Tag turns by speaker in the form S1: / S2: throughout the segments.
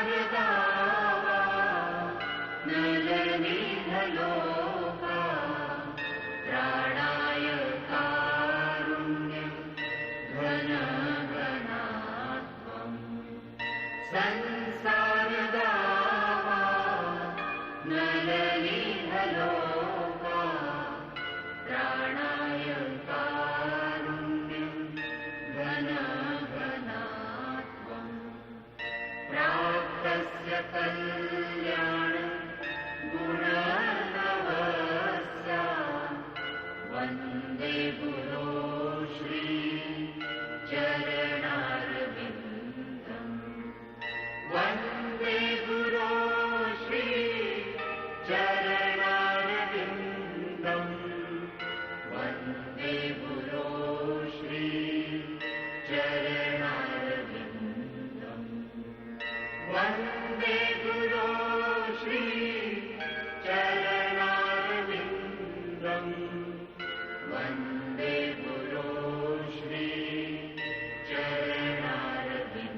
S1: संसारदावा नलनीधलोका प्राणाय कारुण्यं घनघनात्वम् संसारदावा नलनीधलोका प्राणाय कारुण्यं घनघनात्वम् प्राप्तस्य कल्याण गुणनवस्या वन्दे गुरो श्री चरणारविन्दम् वन्दे गुरो श्री चरणारविन्दम् वन्दे गुरो श्री चरणारविन्दम् वन्दे गुरो श्री चरणारविन्दम् वन्दे गुरो Shri चरणारविन्दम्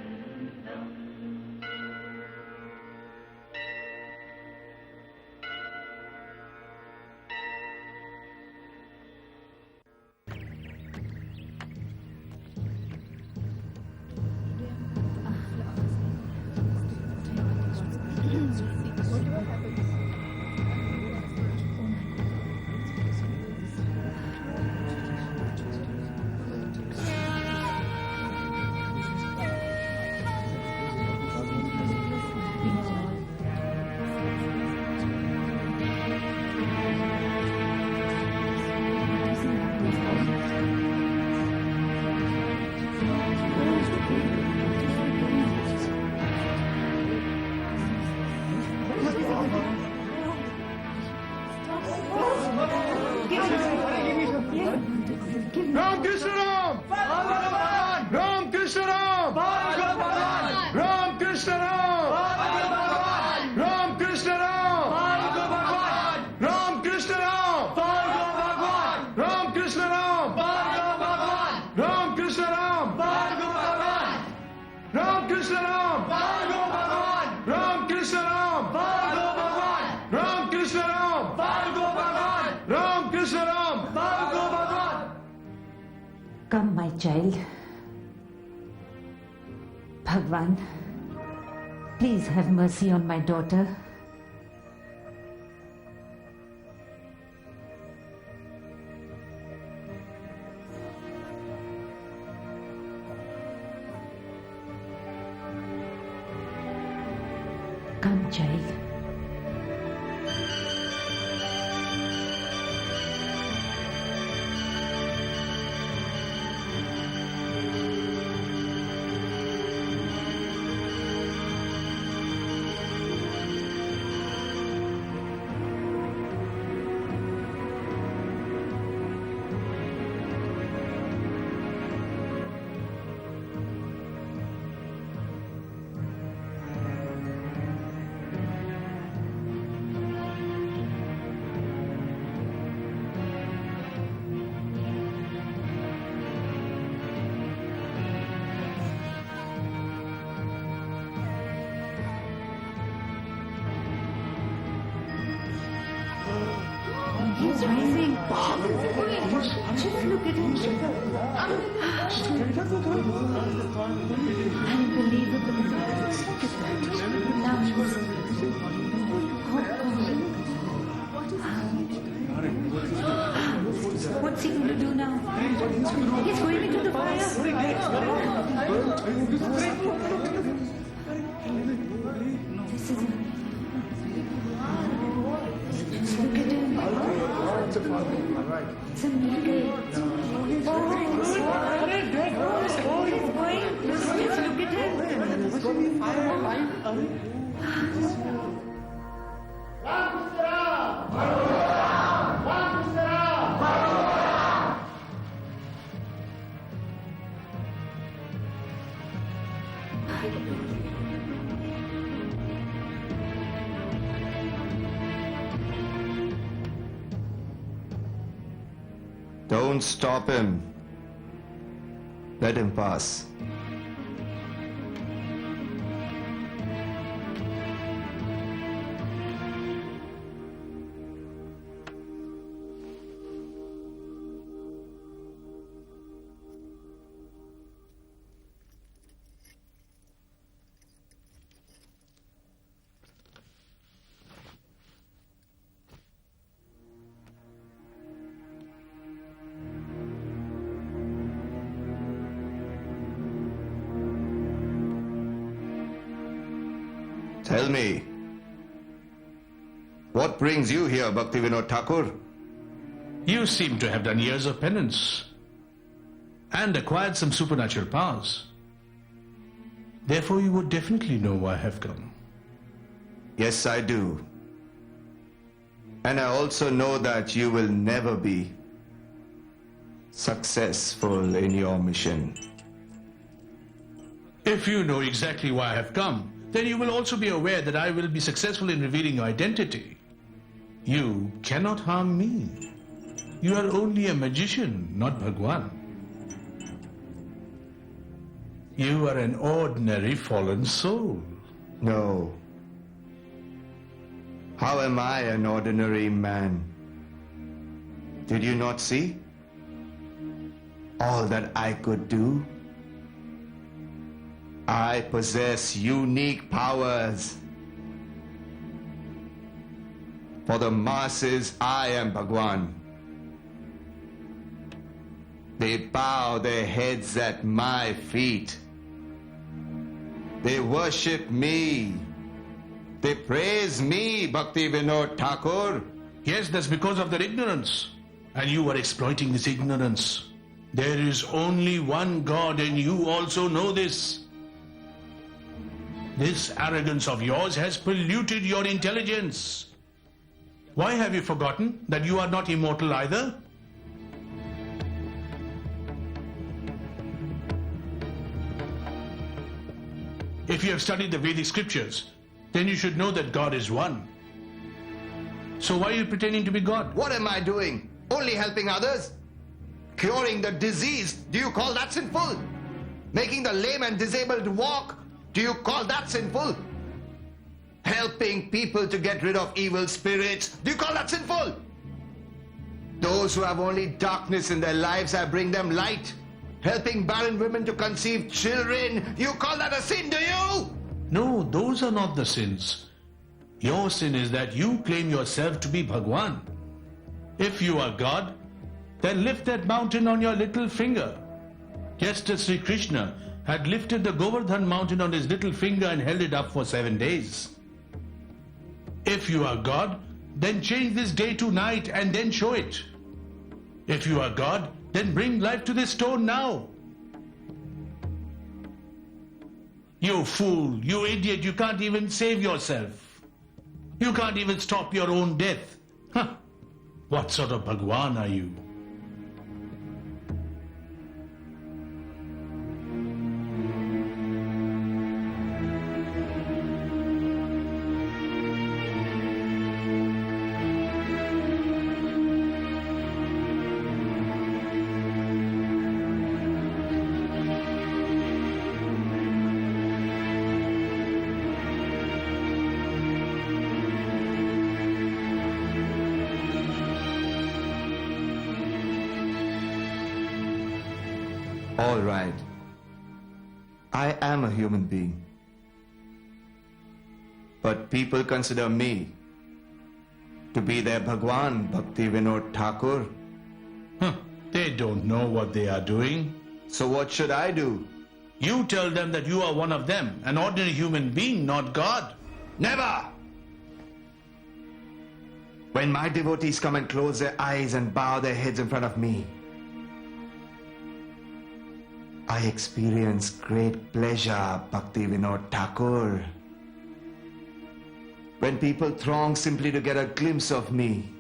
S2: Ram Krishna Ram Ram Krishna Ram Ram Krishna Ram Ram Krishna Ram Ram Krishna Ram Ram Krishna Ram Ram Krishna Ram Ram Krishna Ram Ram Krishna Ram Ram Krishna Ram Ram Krishna Ram
S3: Come, my child. Bhagwan, please have mercy on my daughter. Come, child. He's rising. Just look at him. Unbelievable. Now he's... Oh, God. What's he going to do now? He's going into the fire. This is... Look at him. It's a miracle. Oh, he's going. Just look at him.
S4: Don't stop him. Let him pass. Tell me, what brings you here, Bhaktivinoda Thakur?
S5: You seem to have done years of penance and acquired some supernatural powers. Therefore, you would definitely know why I have come.
S4: Yes, I do. And I also know that you will never be successful in your mission.
S5: If you know exactly why I have come, then you will also be aware that I will be successful in revealing your identity. You cannot harm me. You are only a magician, not Bhagwan. You are an ordinary fallen soul.
S4: No. How am I an ordinary man? Did you not see all that I could do? I possess unique powers. For the masses, I am Bhagwan. They bow their heads at my feet. They worship me. They praise me, Bhaktivinoda Thakur.
S5: Yes, that's because of their ignorance. And you are exploiting this ignorance. There is only one God, and you also know this. This arrogance of yours has polluted your intelligence. Why have you forgotten that you are not immortal either? If you have studied the Vedic scriptures, then you should know that God is one. So why are you pretending to be God?
S4: What am I doing? Only helping others? Curing the disease? Do you call that sinful? Making the lame and disabled walk? Do you call that sinful? Helping people to get rid of evil spirits? Do you call that sinful? Those who have only darkness in their lives, I bring them light. Helping barren women to conceive children, you call that a sin, do you?
S5: No, those are not the sins. Your sin is that you claim yourself to be Bhagwan. If you are God, then lift that mountain on your little finger. Just as Sri Krishna had lifted the Govardhan mountain on his little finger and held it up for 7 days. If you are God, then change this day to night and then show it. If you are God, then bring life to this stone now. You fool, you idiot, you can't even save yourself. You can't even stop your own death. Huh. What sort of Bhagwan are you?
S4: All right. I am a human being. But people consider me to be their Bhagwan, Bhaktivinoda Thakur.
S5: Huh. They don't know what they are doing.
S4: So what should I do?
S5: You tell them that you are one of them, an ordinary human being, not God.
S4: Never! When my devotees come and close their eyes and bow their heads in front of me, I experience great pleasure, Bhaktivinoda Thakur. When people throng simply to get a glimpse of me,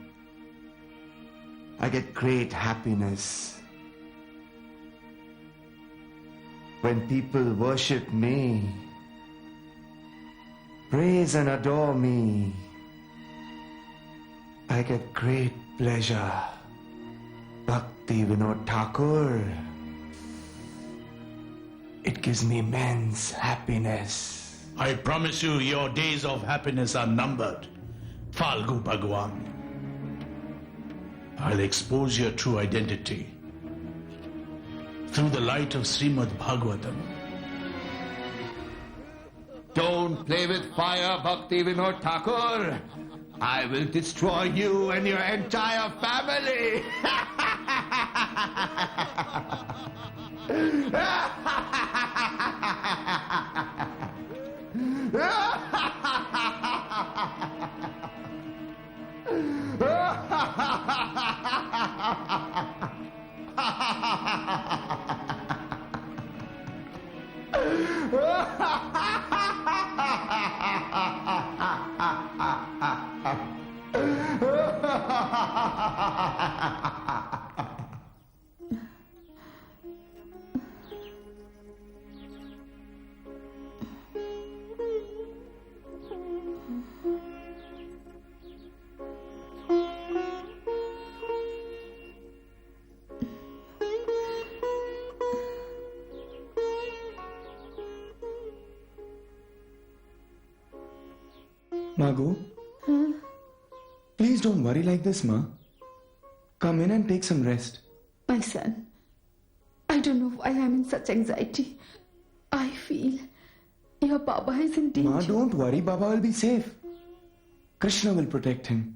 S4: I get great happiness. When people worship me, praise and adore me, I get great pleasure, Bhaktivinoda Thakur. It gives me immense happiness.
S5: I promise you, your days of happiness are numbered. Falgu Bhagwan. I'll expose your true identity through the light of Srimad Bhagavatam.
S4: Don't play with fire, Bhaktivinoda Thakur. I will destroy you and your entire family.
S2: Margot? Please don't worry like this, Ma. Come in and take some rest.
S6: My son, I don't know why I'm in such anxiety. I feel your Baba is in danger.
S2: Ma, don't worry. Baba will be safe. Krishna will protect him.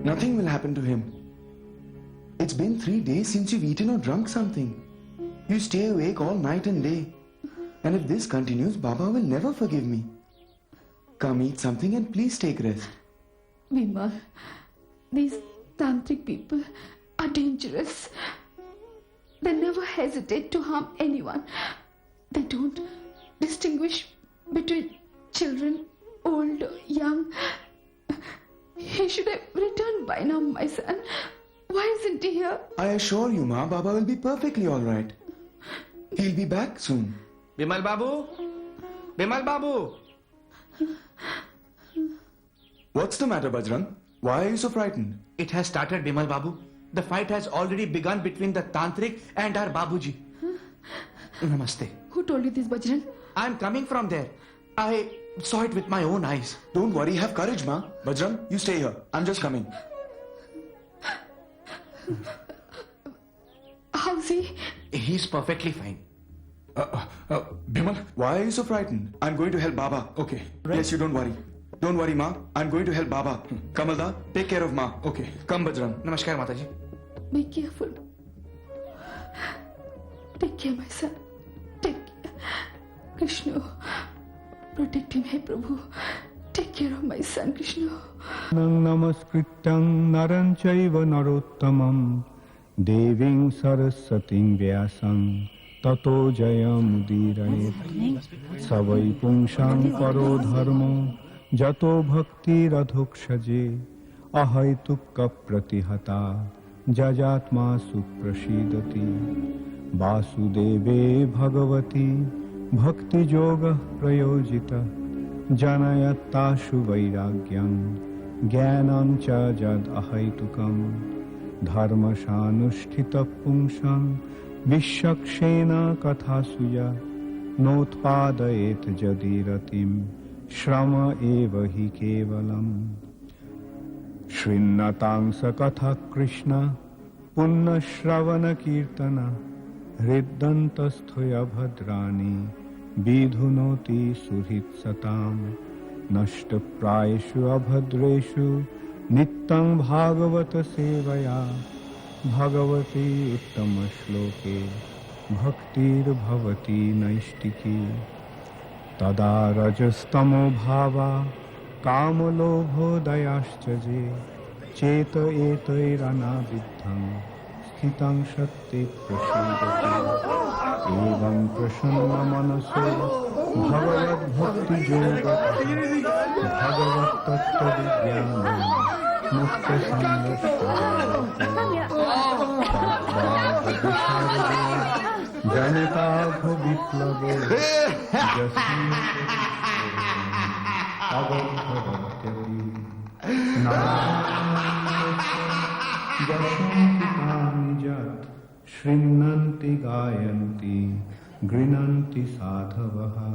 S2: Nothing will happen to him. It's been 3 days since you've eaten or drunk something. You stay awake all night and day. And if this continues, Baba will never forgive me. Come eat something and please take rest.
S6: Bimal, these tantric people are dangerous. They never hesitate to harm anyone. They don't distinguish between children, old, young. He should have returned by now, my son. Why isn't he here?
S2: I assure you, Ma, Baba will be perfectly all right. He'll be back soon.
S7: Bimal Babu? Bimal Babu?
S2: What's the matter, Bajrang? Why are you so frightened?
S7: It has started, Bimal Babu. The fight has already begun between the Tantric and our Babuji. Namaste.
S6: Who told you this, Bajrang?
S7: I'm coming from there. I saw it with my own eyes.
S2: Don't worry, have courage, Ma. Bajrang, you stay here. I'm just coming.
S6: How's he?
S7: He's perfectly fine.
S2: Bimal, why are you so frightened? I'm going to help Baba. Okay. Yes, you don't worry. Don't worry, Ma. I'm going to help Baba. Kamalda, take care of Ma. Okay. Come, Bajrang.
S7: Namaskar, Mataji.
S6: Be careful. Take care, my son. Take care. Krishna, protect him, hey Prabhu. Take care of my son, Krishna.
S8: Namaskrityam naram chaiva narottamam deving saraswatim vyasam tato jayam udirayet savai pungsham paro dharmo jato bhakti radhokshaje ahaitukka pratihata jajatma suprasidati vasudeve bhagavati bhakti yoga prayojita janayattashu vairagyam jnanam cha jad ahaitukam dharmashanushthita pungsam vishakshena kathasuya notpadayet jadiratim shrama eva hi kevalam shrinnatang sakatha krishna punna shravana kirtana hriddantasthaya bhadrani vidhunoti suhit satam nashtaprayeshu abhadreshu nityam bhagavata sevaya bhagavati uttama shloke bhaktir bhavati naistiki tada rajastamo bhava kamalobho dayaschaje cheta etairana viddham sthitam shakti prasidati evam prasanna manaso bhagavad bhakti yoga bhagavad tattva vijnanam mukta sangashta janita bhavitlavo jasyanti jat shrinnanti gayanti grinanti sadhavaha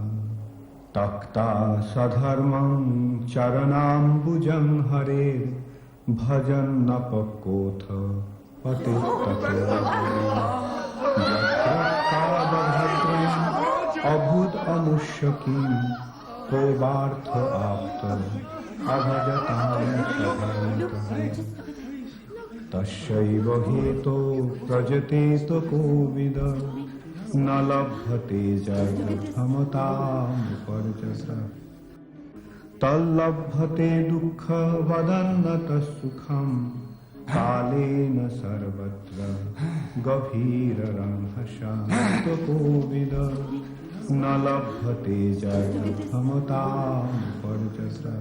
S8: takta sadharmam charanambujam harer bhajan napakotha patittato abhud amushakim कोबार्थ आप्त अभजतां सभवन्तः तस्यैव हेतो प्रजतेत कोविद न लभते जगधमतामुपर्जसा तल्लभते दुःख वदन्नत सुखं कालेन सर्वत्र गभीररंहशान्त कोविद न लभते जगधमतामुपर्जसा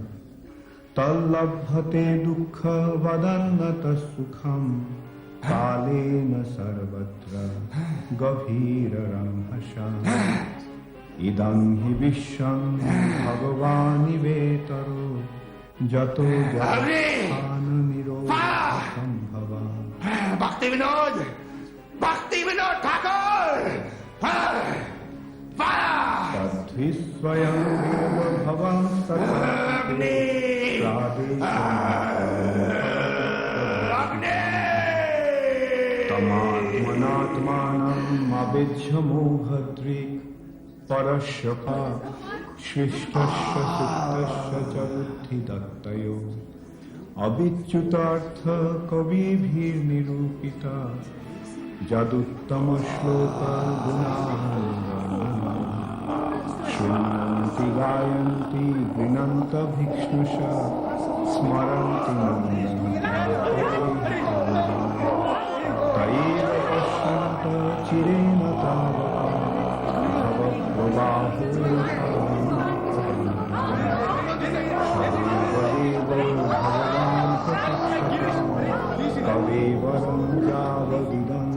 S8: तल्लभते दुःख वदन्नत सुखं कालेन सर्वत्र गभीररंहशान्त इदं हि विश्वं भगवानिवेतरो जतो निरोधसंभवा
S5: Bhakti Vinod Thakur! Fire!
S8: तद्धि स्वयं एव भवं सदाते तमात्मनात्मानम् अविज्य मोहद्रिक् परस्य शिष्टस्य सुप्तस्य च बुद्धिदत्तयो अविच्युतार्थ कविभिर्निरूपिता यदुत्तम श्लोक शृण्वन्ति गायन्ति गृह्णन्त भिक्ष्णुषा स्मरन्ति तैव पश्यन्त चिरेण कवेवरं यावदिदं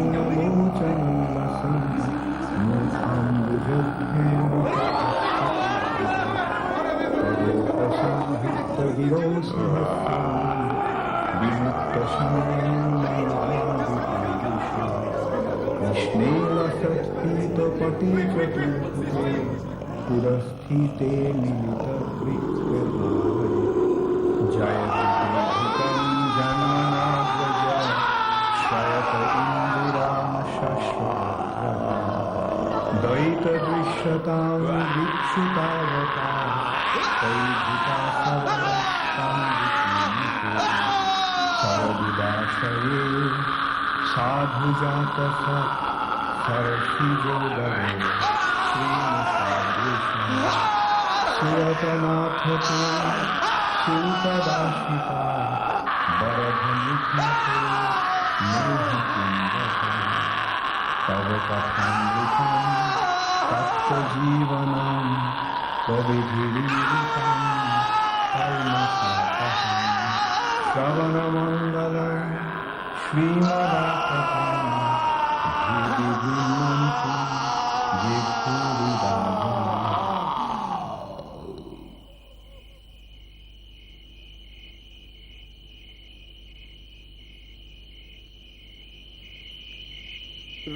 S8: प्रसन्नहासार्यलोचनं कृष्णेन सत्पीतपतिचतुर्भुजे पुरस्थिते मिलितवृत्ते जयति भूतं जन्मनाव्रजा शयत इन्दिरा शश्वत्र द्वैतदृश्यतां विक्षुतावता तैभूता सर्वदाशये साधुजातः सरसिजोदरे सुरतनाथते सुतदाशिता वरधमुखिते मोहिकुन्दः तव कथामृतं तत्त्वजीवनं कविभिरीडितं कर्मसापहं श्रवणमङ्गलं श्रीमदाततं भूरिगृह्णन्ति जिह्वारिदागम्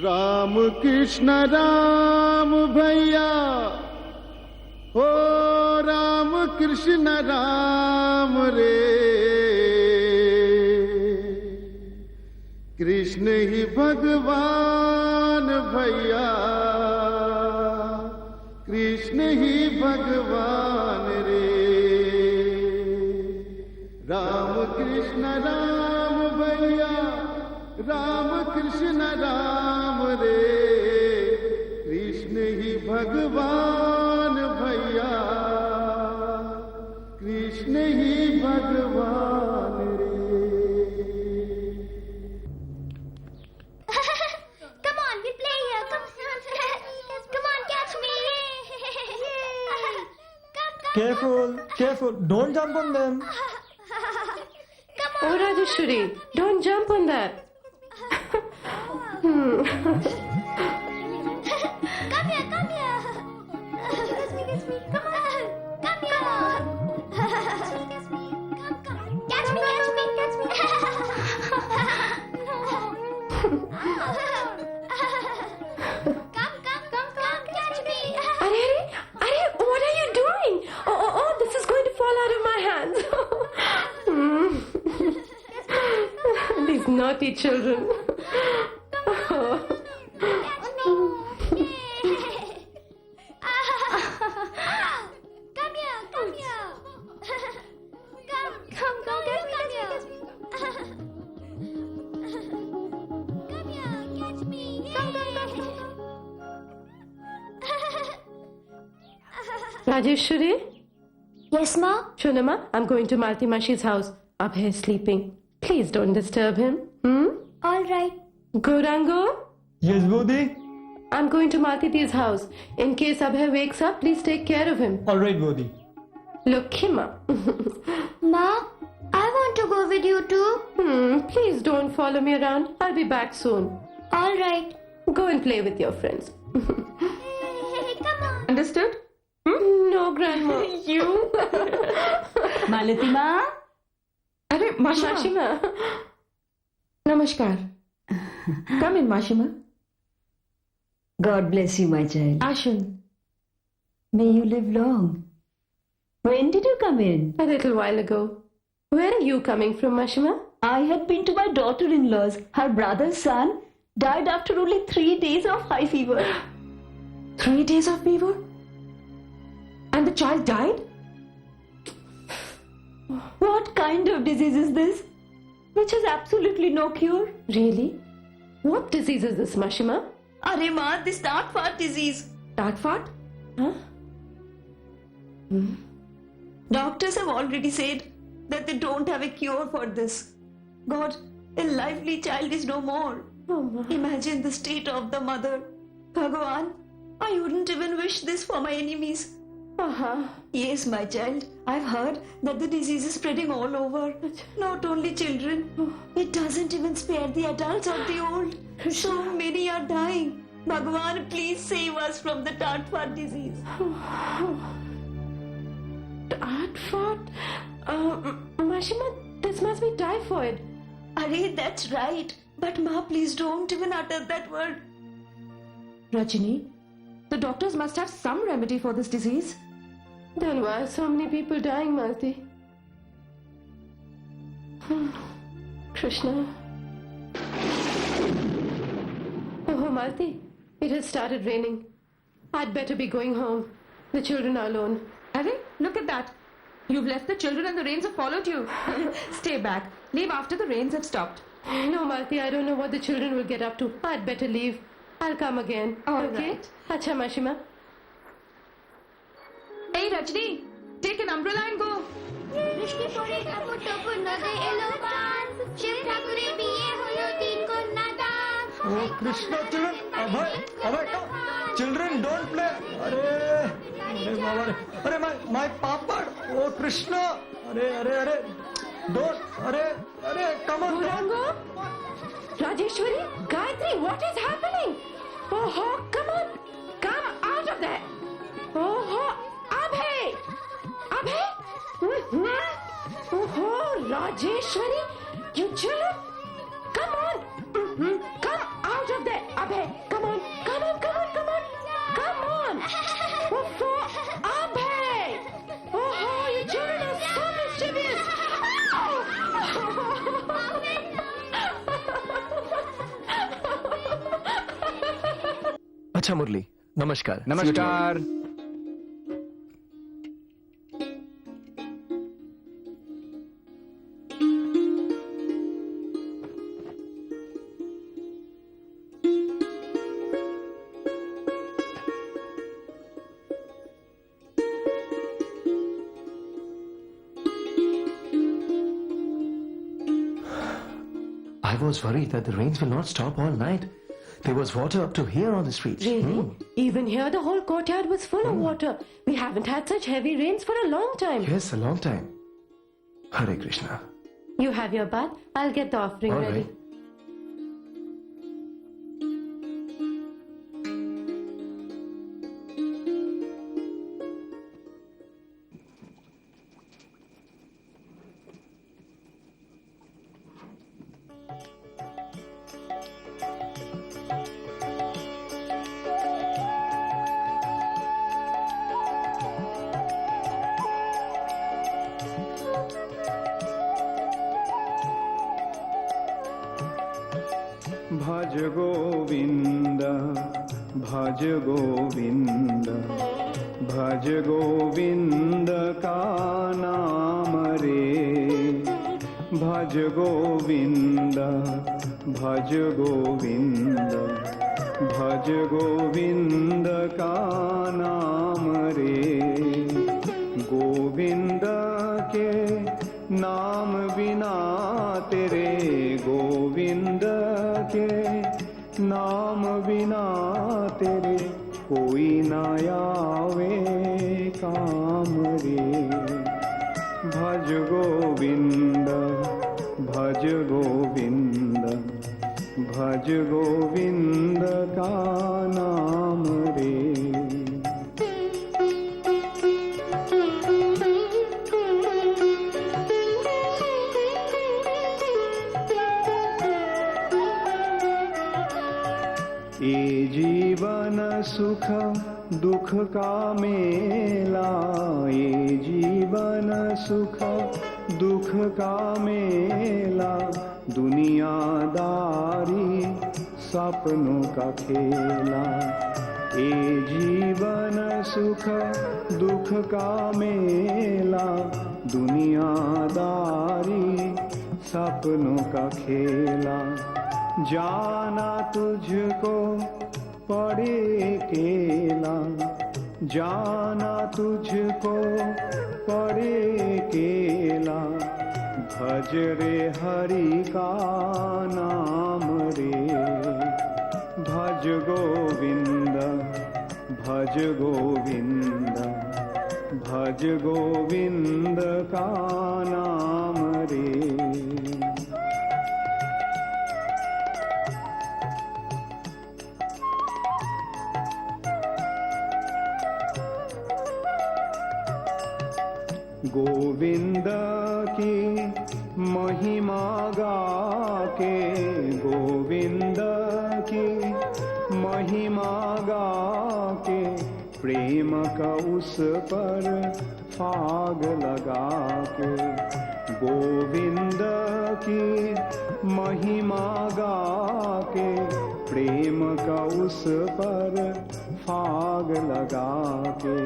S9: राम कृष्ण राम भैया ओ राम कृष्ण राम रे कृष्ण ही भगवान भैया कृष्ण ही भगवान रे राम कृष्ण राम भैया राम कृष्ण राम रे कृष्ण ही भगवान भैया कृष्ण ही भगवान रे
S10: Come on, we play here. Come on, catch me.
S11: Careful, don't jump on them.
S10: Come on.
S12: Oh, Rajeshwari, don't jump on that.
S10: Come here. Catch me. Come on. Come here. Come. Catch me. Come, catch me.
S12: Arey, what are you doing? Oh, this is going to fall out of my hands. These naughty children.
S10: Catch me.
S12: Rajeshwari?
S10: Yes, Ma?
S12: Shunama, I'm going to Malti Mashi's house. Abhay is sleeping. Please don't disturb him.
S10: All right.
S12: Gaurango?
S11: Yes, Bodhi?
S12: I'm going to Malti's house. In case Abhay wakes up, please take care of him.
S11: All right, Bodhi.
S12: Look him up.
S10: Ma, I want to go with you too.
S12: Please don't follow me around. I'll be back soon.
S10: All right.
S12: Go and play with your friends.
S10: Hey, come on.
S6: Understood?
S12: No, Grandma.
S3: You? Malati Ma?
S6: Arey, Mashima.
S12: Mashima.
S6: Namaskar. Come in, Mashima.
S3: God bless you, my child.
S6: Ashun.
S3: May you live long. When did you come in?
S12: A little while ago. Where are you coming from, Mashima?
S3: I had been to my daughter-in-law's. Her brother's son died after only 3 days of high fever.
S6: 3 days of fever? And the child died?
S3: What kind of disease is this? Which has absolutely no cure.
S12: Really? What disease is this, Mashima?
S3: Arey Ma, this start fart disease.
S6: Dark fart?
S12: Huh?
S3: Doctors have already said that they don't have a cure for this. God, a lively child is no more.
S12: Oh, my.
S3: Imagine the state of the mother. Bhagavan, I wouldn't even wish this for my enemies. Yes, my child. I've heard that the disease is spreading all over. Not only children. It doesn't even spare the adults or the old. So many are dying. Bhagavan, please save us from the tart fart disease.
S12: Tart fart? Mashima, this must be typhoid.
S3: Arey, that's right. But Ma, please don't even utter that word.
S6: Rajini, the doctors must have some remedy for this disease.
S12: Then why are so many people dying, Malti? Krishna. Oh, Malti, it has started raining. I'd better be going home. The children are alone.
S6: Arey, look at that. You've left the children and the rains have followed you. Stay back. Leave after the rains have stopped.
S12: No, Malti, I don't know what the children will get up to. I'd better leave. I'll come again.
S6: All
S12: okay?
S6: right.
S12: Acha, Mashima.
S6: Hey, Rajni, take an umbrella and go.
S10: বৃষ্টি পড়ে ঠাকুর টপুর নদে এলো পান শিব ঠাকুরে বিয়ে হলো তিন কন্যা দান
S11: Oh, Krishna, children. Abhay, children, don't play. Arey, my papa. Oh, Krishna. Arey. Don't. Arey, come on.
S12: Gaurango? Rajeshwari? Gayatri, what is happening? Oh, come on. Come out of there. Oh, Abhay. Abhay? Oh, Rajeshwari, you children. Come on. Come out of there. Abhay, come on. Come on. Come on. Oh, Abhay. Oh, you children are so mischievous.
S7: अच्छा मुरली, नमस्कार.
S2: Namaskar.
S7: I was worried that the rains will not stop all night. There was water up to here on the streets.
S12: Really? Even here, the whole courtyard was full of water. We haven't had such heavy rains for a long time.
S7: Yes, a long time. Hare Krishna.
S12: You have your bath. I'll get the offering
S7: All
S12: ready.
S7: right.
S9: भज गोविंद भज गोविंद भज गोविंद का नाम रे भज गोविंद भज गोविंद भज गोविंद का नाम रे कोई ना आवे काम रे। भज गोविंद भज गोविंद भज गोविंद का नाम रे। ये जीवन सुख दुख का मेला, ये जीवन सुख दुख का मेला, दुनियादारी सपनों का खेला। ये जीवन सुख दुख का मेला, दुनियादारी सपनों का खेला। जाना तुझको पड़े केला, जाना तुझको पड़े केला। भज रे हरि का नाम रे। भज गोविंद भज गोविंद भज गोविंद का नाम रे। गोविंद की महिमा गा के, गोविंद की महिमा गा के, प्रेम का उस पर फाग लगा के। गोविंद की महिमा गा के, प्रेम का उस पर फाग लगा के।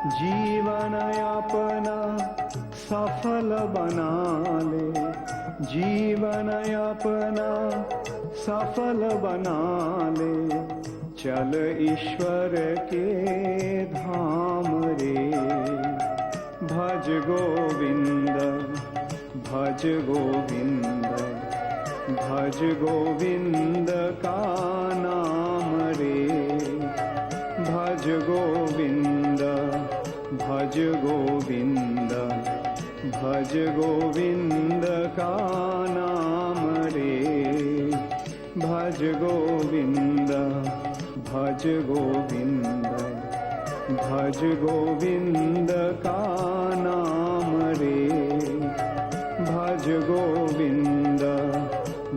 S9: जीवन अपना सफल बना ले, जीवन अपना सफल बना ले। चल ईश्वर के धाम रे। भज गोविंद भज गोविंद भज गोविंद का नाम रे। भज गोविंद भज गोविंद भज गोविंद का नाम रे। भज गोविंद भज गोविंद भज गोविंद का नाम रे। भज गोविंद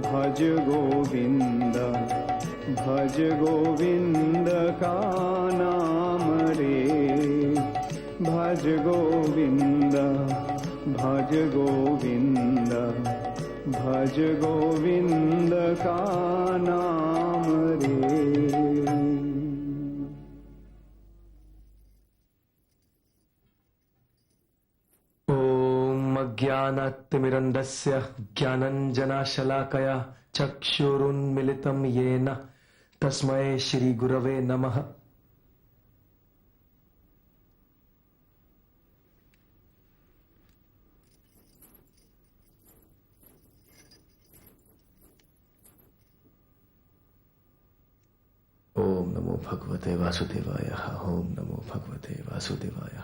S9: भज गोविंद भज गोविंद का नाम रे। भज गोविंद भज गोविंद भज गोविंद का नाम रे।
S11: ॐ अज्ञानतिमिरन्धस्य ज्ञानञ्जनशलाकया चक्षुरुन्मिलितं येन तस्मै श्रीगुरवे नमः। ओम नमो भगवते वासुदेवाय। ओम नमो भगवते वासुदेवाय।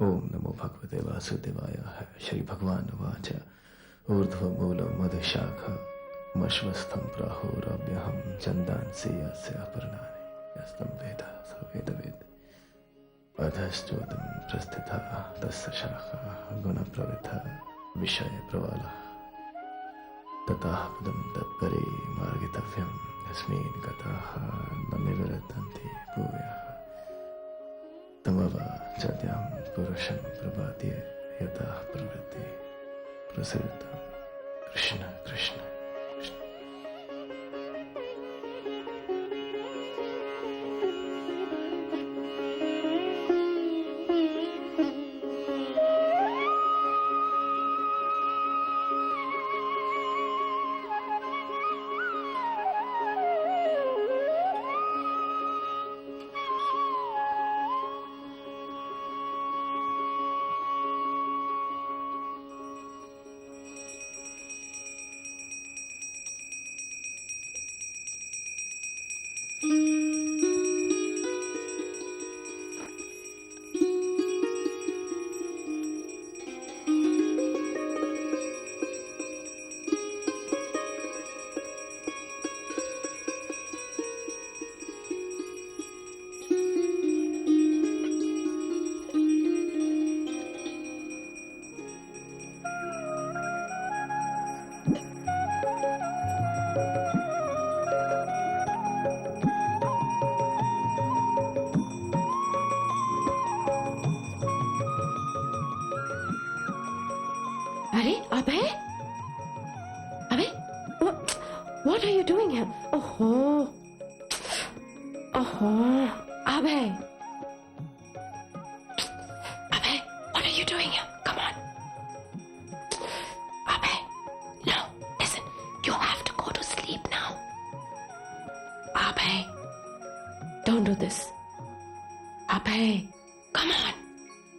S11: ओम नमो भगवते वासुदेवाय। श्री भगवान वाच ऊर्ध्वमूलं मधुशाखमश्वस्थं प्राहुरव्यहं छन्दांसि यस्य अपर्णानि यस्तं वेद स वेदविद्। अधश्चोदं प्रस्थिता तस्य शाखा गुणप्रवृद्धा विषयप्रवालः। ततः पदं तत्परे मार्गितव्यं यस्मिन् गताः न निवर्तन्ते भूयः। तमवाचद्यं पुरुषं प्रपाद्य यतः प्रवृत्ति प्रसृतं Krishna Krishna Krishna.
S12: Abhay? Abhay? What are you doing here? Oh. Abhay. Abhay, what are you doing here? Come on. Abhay. No, listen. You have to go to sleep now. Abhay. Don't do this. Abhay. Come on.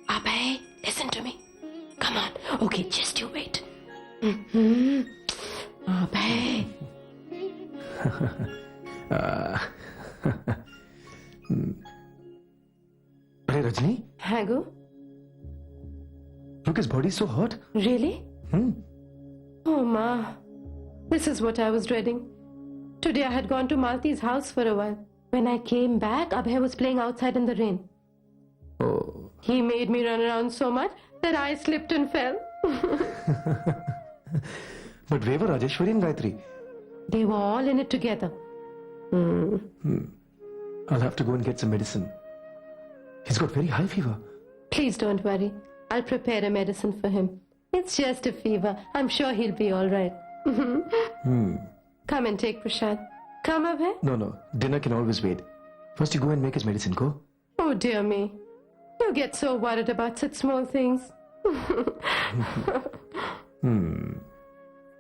S12: Abhay, listen to me. Come on. Okay, just you wait. Abhay.
S11: Hey, Rajni,
S12: Hagu?
S11: look, his body's so hot.
S12: Really?
S11: Hmm.
S12: Oh, Ma. This is what I was dreading. Today I had gone to Malti's house for a while. When I came back, Abhay was playing outside in the rain.
S11: Oh.
S12: He made me run around so much that I slipped and fell.
S11: But where were Rajeshwari and Gayatri?
S12: They were all in it together.
S11: I'll have to go and get some medicine. He's got very high fever.
S12: Please don't worry. I'll prepare a medicine for him. It's just a fever. I'm sure he'll be all right. Come and take Prashad. Come, Abhay.
S11: No. Dinner can always wait. First you go and make his medicine, go.
S12: Oh, dear me. You get so worried about such small things.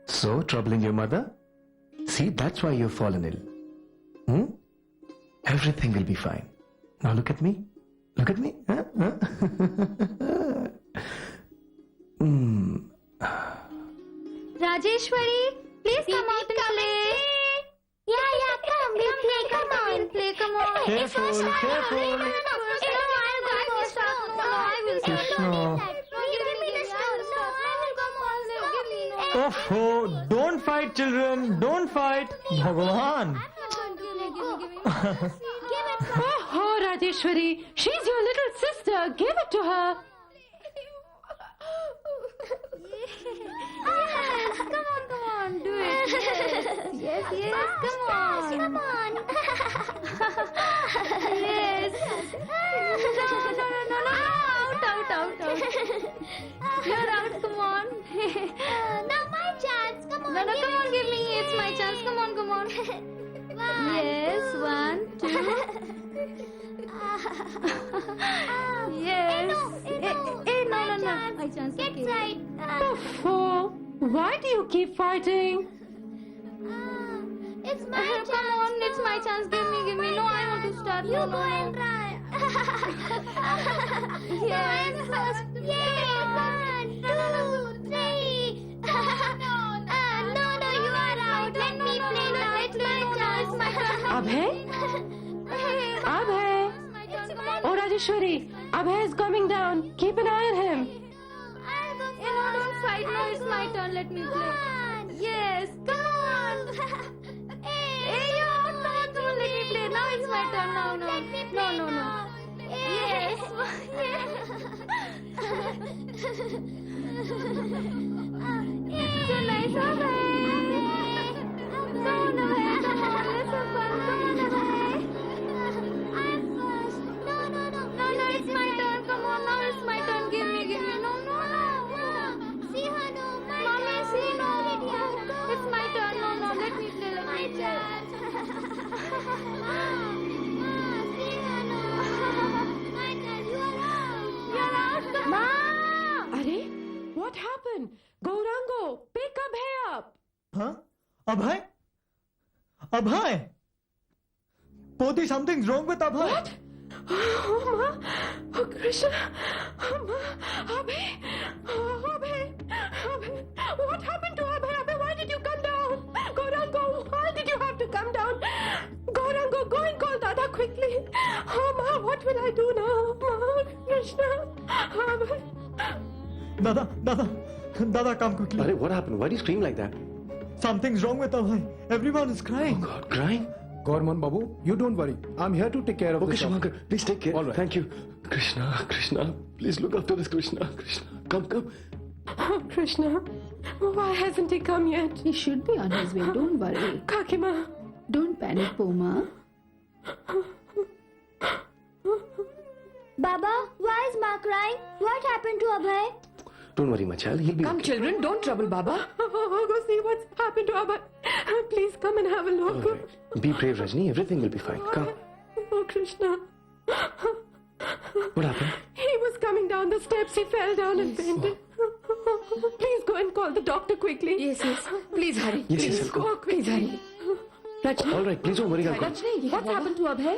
S11: So, troubling your mother? See, that's why you've fallen ill. Everything will be fine. Now look at me. Look at me. Huh?
S10: Rajeshwari, please come out and play. Yeah, come. We'll play. Come on. Come on.
S8: Careful, careful.
S10: I will start.
S8: Krishna.
S10: Give me the stone. No, I will come on.
S8: Oh, don't fight, children. Don't fight. Bhagwan.
S12: Oh, Rajeshwari. She's your little sister. Give it to her.
S10: Come on, do it. Yes, come on. Yes. No, out. You're out, come on. Now my chance, come on. No, come on, give me. It's my chance, come on. Yes, 1, 2. Yes. No. My chance. Get right.
S12: Oh, why do you keep fighting?
S10: It's my chance. Come on, it's my chance. Give me. No, I want to start. You go and try. Yes. Yay, 1, 2, 3. No, you are out. Let me play now. It's my chance.
S12: Abhay? Abhay? Oh, Rajeshwari. Abhay is coming down. Keep an eye on him.
S10: Don't fight. No, it's my turn. Let me play. Yes, come on. Hey, you're out. Come on, let me play. Now it's my turn. No. No. Yes. So nice, Abhay. Come on, Abhay. Come on, let's have fun. Come on, Abhay. I'm first. No. No, it's my turn. Come on, now it's my turn. Give me. No. See, Hanu. Mommy, see, no. It's my turn. No. Let me play. My turn. See, Hanu. My turn. You're out.
S12: Ma! Are? What happened? Gaurango, pick Abhay up.
S8: Huh? Abhay? Poti, something's wrong with Abhay.
S12: What? Oh, Ma. Oh, Krishna. Oh, Ma. Abhay. What happened to Abhay? Why did you come down? Gaurango, why did you have to come down? Gaurango, go and call Dada quickly. Oh, Ma, what will I do now? Ma, Krishna. Abhay.
S8: Dada, come quickly.
S11: Arey, what happened? Why do you scream like that?
S8: Something's wrong with Abhay. Everyone is
S11: Oh
S8: crying.
S11: God, crying?
S9: Gorman Babu, you don't worry. I'm here to take care of
S11: Okay,
S9: this.
S11: Shumankar, please take care.
S9: All right.
S11: Thank you. Krishna, please look after this, Krishna. Come.
S12: Oh, Krishna. Why hasn't he come yet?
S6: He should be on his way. Don't worry.
S12: Kakima.
S6: Don't panic, Poma.
S10: Baba, why is Ma crying? What happened to Abhay?
S11: Don't worry, my child. He'll be
S12: Come,
S11: okay.
S12: children, don't trouble Baba. Go see what's happened to Abhay. Please come and have a look.
S11: All right. Be brave, Rajni. Everything will be fine. Come.
S12: Oh, Krishna.
S11: What happened?
S12: He was coming down the steps. He fell down and fainted. Please go and call the doctor quickly.
S6: Yes, yes. Please hurry.
S11: Yes,
S6: Please.
S11: yes, I'll go.
S12: Go quickly.
S6: Please hurry. Rajni.
S11: All right, please don't worry. I'll come.
S6: Rajni, what's happened to Abhay?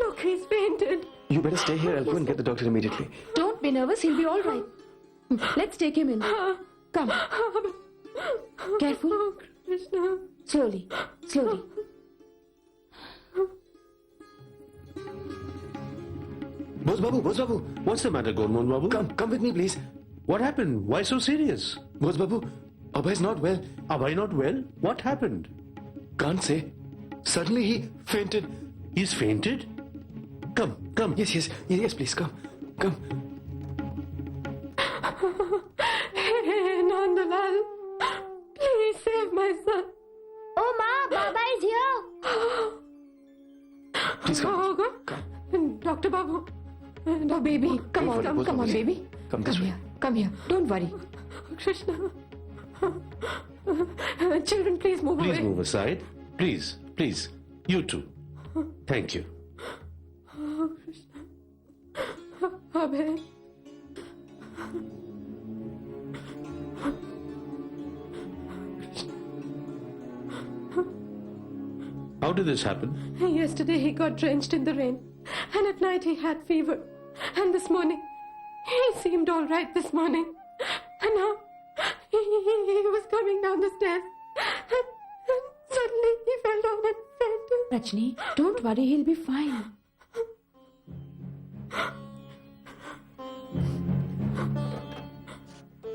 S12: Look, he's fainted.
S11: You better stay here. I'll go and get the doctor immediately.
S6: Don't be nervous. He'll be all right. Let's take him in. Come. Careful.
S12: Oh, Krishna.
S6: Slowly. Slowly.
S5: Bose Babu, what's the matter, Gormon Babu?
S11: Come with me, please.
S5: What happened? Why so serious?
S11: Bose Babu, Abhay's not well.
S5: Abhay not well? What happened?
S11: Can't say. Suddenly he fainted.
S5: He's fainted? Come.
S11: Yes, please, come.
S12: Hey, Nandalal. Please save my son.
S10: Oh, Ma, Baba is here.
S11: Please come.
S12: Go. Dr. Babu. No, baby.
S6: Come on,
S11: Don't worry,
S6: come on,
S11: both of us.
S6: baby.
S11: Come this way.
S6: here. Come here. Don't worry.
S12: Krishna. Children, please move
S5: Please
S12: away.
S5: move aside. Please. You too. Thank you.
S12: Oh, Krishna. Abhay.
S5: How did this happen?
S12: Yesterday he got drenched in the rain. And at night he had fever. And this morning, he seemed all right this morning. And now, he was coming down the stairs. And suddenly he fell down and fainted.
S6: Rajni, don't worry. He'll be fine.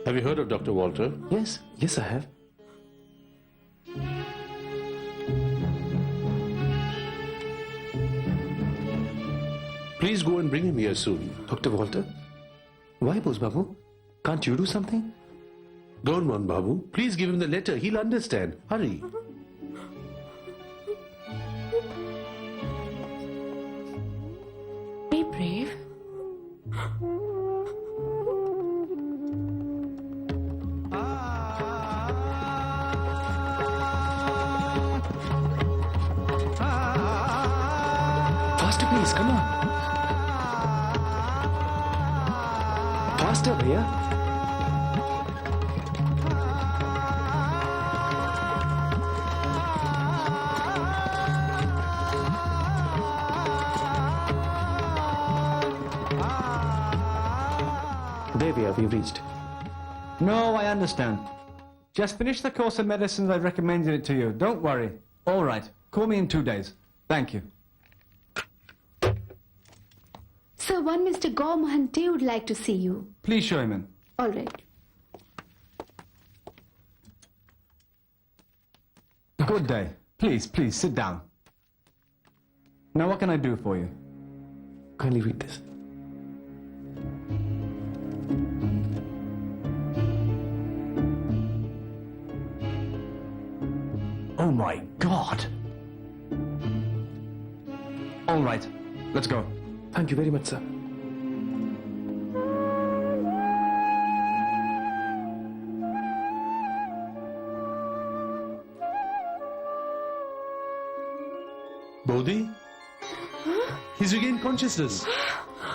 S5: Have you heard of Dr. Walter?
S11: Yes, I have.
S5: Please go and bring him here soon.
S11: Dr. Walter? Why, Bose Babu? Can't you do something?
S5: Gormon Babu, please give him the letter. He'll understand. Hurry.
S6: Be brave.
S11: Faster, please. Come on. Faster, bhaiya. There we are. We've reached.
S8: No, I understand. Just finish the course of medicines I recommended it to you. Don't worry. All right. Call me in 2 days. Thank you.
S6: Sir, one Mr. Gaur Mohante would like to see you.
S8: Please show him in.
S6: All right.
S8: Good day. Please, sit down. Now, what can I do for you?
S11: Kindly read this.
S8: Oh my God! All right, let's go.
S11: Thank you very much, sir.
S5: Bodhi? He's regained consciousness.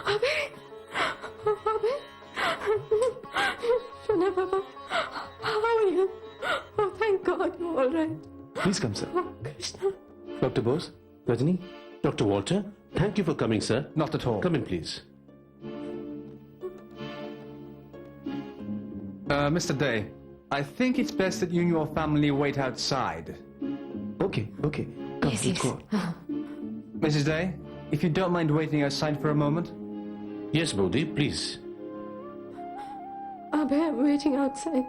S12: Abhay. Shona Baba. How are you? Oh, thank God you're all right.
S11: Please come, sir.
S12: Oh, Krishna.
S11: Dr. Bose, Rajni,
S5: Dr. Walter, thank you for coming, sir.
S8: Not at all.
S5: Come in, please.
S8: Mr. Day, I think it's best that you and your family wait outside.
S11: Okay. Come,
S6: Yes,
S11: let's
S6: yes.
S11: go.
S8: Mrs. Day, if you don't mind waiting outside for a moment.
S5: Yes, Bodhi, please.
S12: Abhay, I'm waiting outside.